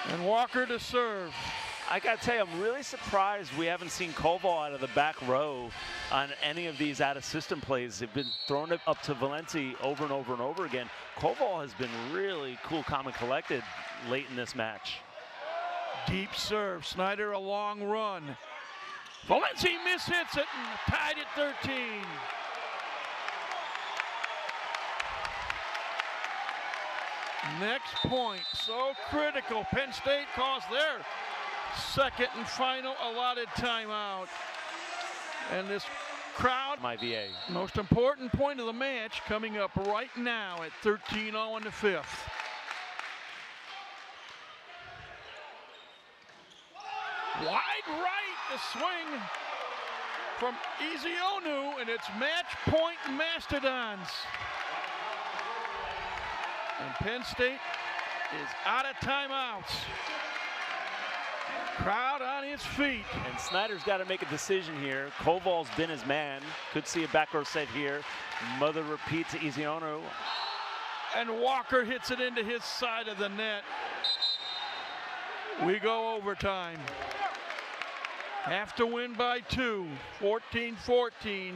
And Walker to serve. I got to tell you, I'm really surprised we haven't seen Koval out of the back row on any of these out-of-system plays. They've been thrown up to Valenzi over and over and over again. Koval has been really cool, calm, and collected late in this match. Deep serve. Snyder a long run. Valenzi mishits it and tied at 13. Next point, so critical. Penn State calls their second and final allotted timeout. And this crowd, my VA. Most important point of the match coming up right now at 13-0 in the 5th. Wide right, the swing from Ezionu, and it's match point Mastodons. And Penn State is out of timeouts. Crowd on its feet. And Snyder's got to make a decision here. Koval's been his man. Could see a back row set here. Mother repeat to Ezionu. And Walker hits it into his side of the net. We go overtime. Have to win by 2, 14-14.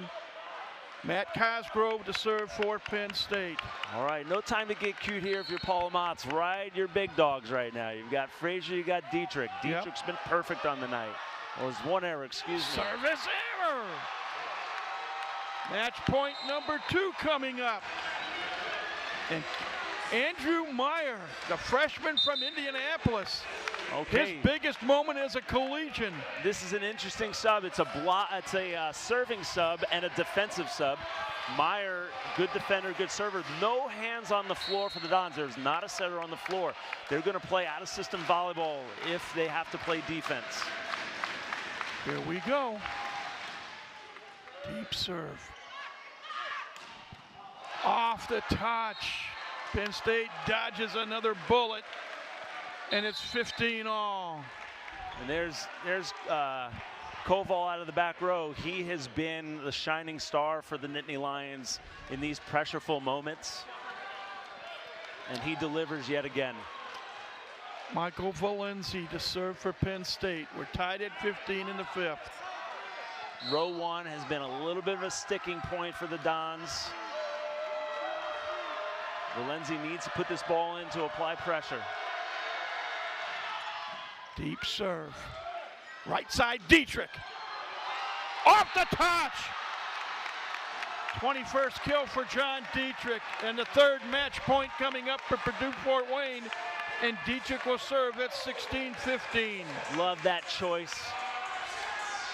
Matt Cosgrove to serve for Penn State. All right, no time to get cute here if you're Paul Amatz. Ride your big dogs right now. You've got Frazier, you got Dietrich. Dietrich's been perfect on the night. Well, there's one error, excuse me. Service error. Match point number 2 coming up. And Andrew Meyer, the freshman from Indianapolis. Okay. His biggest moment as a collegian. This is an interesting sub. It's a serving sub and a defensive sub. Meyer, good defender, good server. No hands on the floor for the Dons. There's not a setter on the floor. They're going to play out-of-system volleyball if they have to play defense. Here we go. Deep serve. Off the touch. Penn State dodges another bullet, and it's 15-all. And there's Koval out of the back row. He has been the shining star for the Nittany Lions in these pressureful moments, and he delivers yet again. Michael Valenzi to serve for Penn State. We're tied at 15 in the 5th. Row 1 has been a little bit of a sticking point for the Dons. Valenzi needs to put this ball in to apply pressure. Deep serve. Right side, Dietrich. Off the touch. 21st kill for John Dietrich, and the 3rd match point coming up for Purdue Fort Wayne, and Dietrich will serve at 16-15. Love that choice.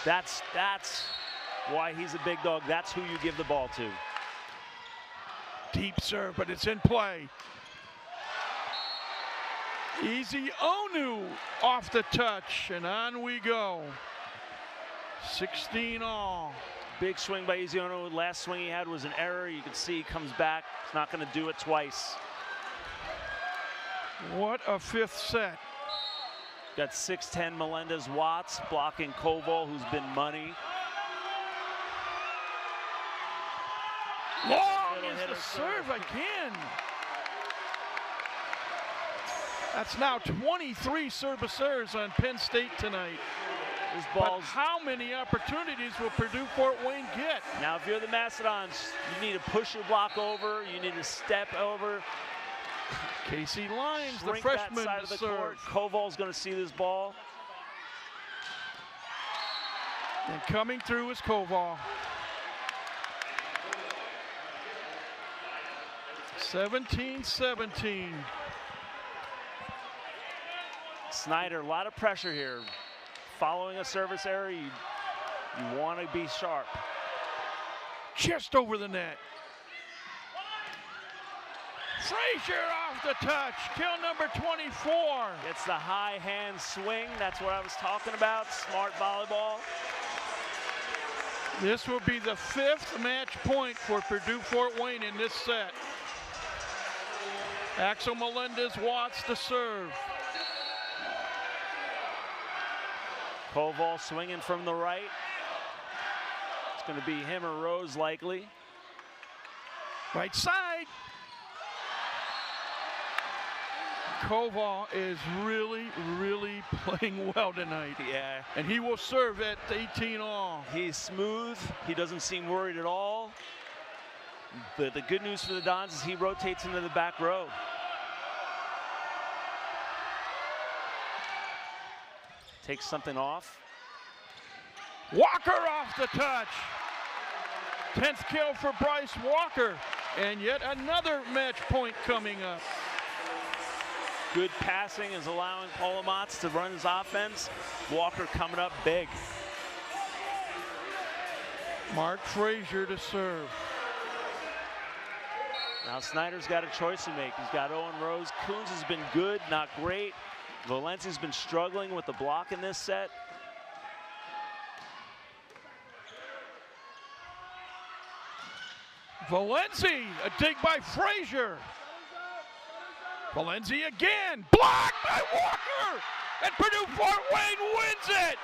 That's why he's a big dog. That's who you give the ball to. Deep serve, but it's in play. Easy Onu off the touch, and on we go. 16-all. Big swing by Easy Onu. Last swing he had was an error. You can see he comes back. He's not going to do it twice. What a 5th set. Got 6'10" Melendez-Watts blocking Koval, who's been money. Long is the serve again. That's now 23 servicers on Penn State tonight. This But ball's how many opportunities will Purdue Fort Wayne get? now, if you're the Mastodons, you need to push your block over. You need to step over. Casey Lyons, the Shrink that freshman, side to of the serve. court. Koval's going to see this ball. And coming through is Koval. 17-17. Snyder, a lot of pressure here. Following a service error, you want to be sharp. Just over the net. Frazier off the touch. Kill number 24. It's the high hand swing. That's what I was talking about. Smart volleyball. This will be the 5th match point for Purdue Fort Wayne in this set. Axel Melendez-Watts to serve. Koval swinging from the right. It's going to be him or Rose likely. Right side. Koval is really, really playing well tonight. Yeah. And he will serve at 18-all. He's smooth. He doesn't seem worried at all. But the good news for the Dons is he rotates into the back row. Takes something off. Walker off the touch. 10th kill for Bryce Walker. And yet another match point coming up. Good passing is allowing Polomatz to run his offense. Walker coming up big. Mark Frazier to serve. Now Snyder's got a choice to make. He's got Owen Rose. Coons has been good, not great. Valencia's been struggling with the block in this set. Valenzi, a dig by Frazier. Valenzi again, blocked by Walker, and Purdue Fort Wayne wins it.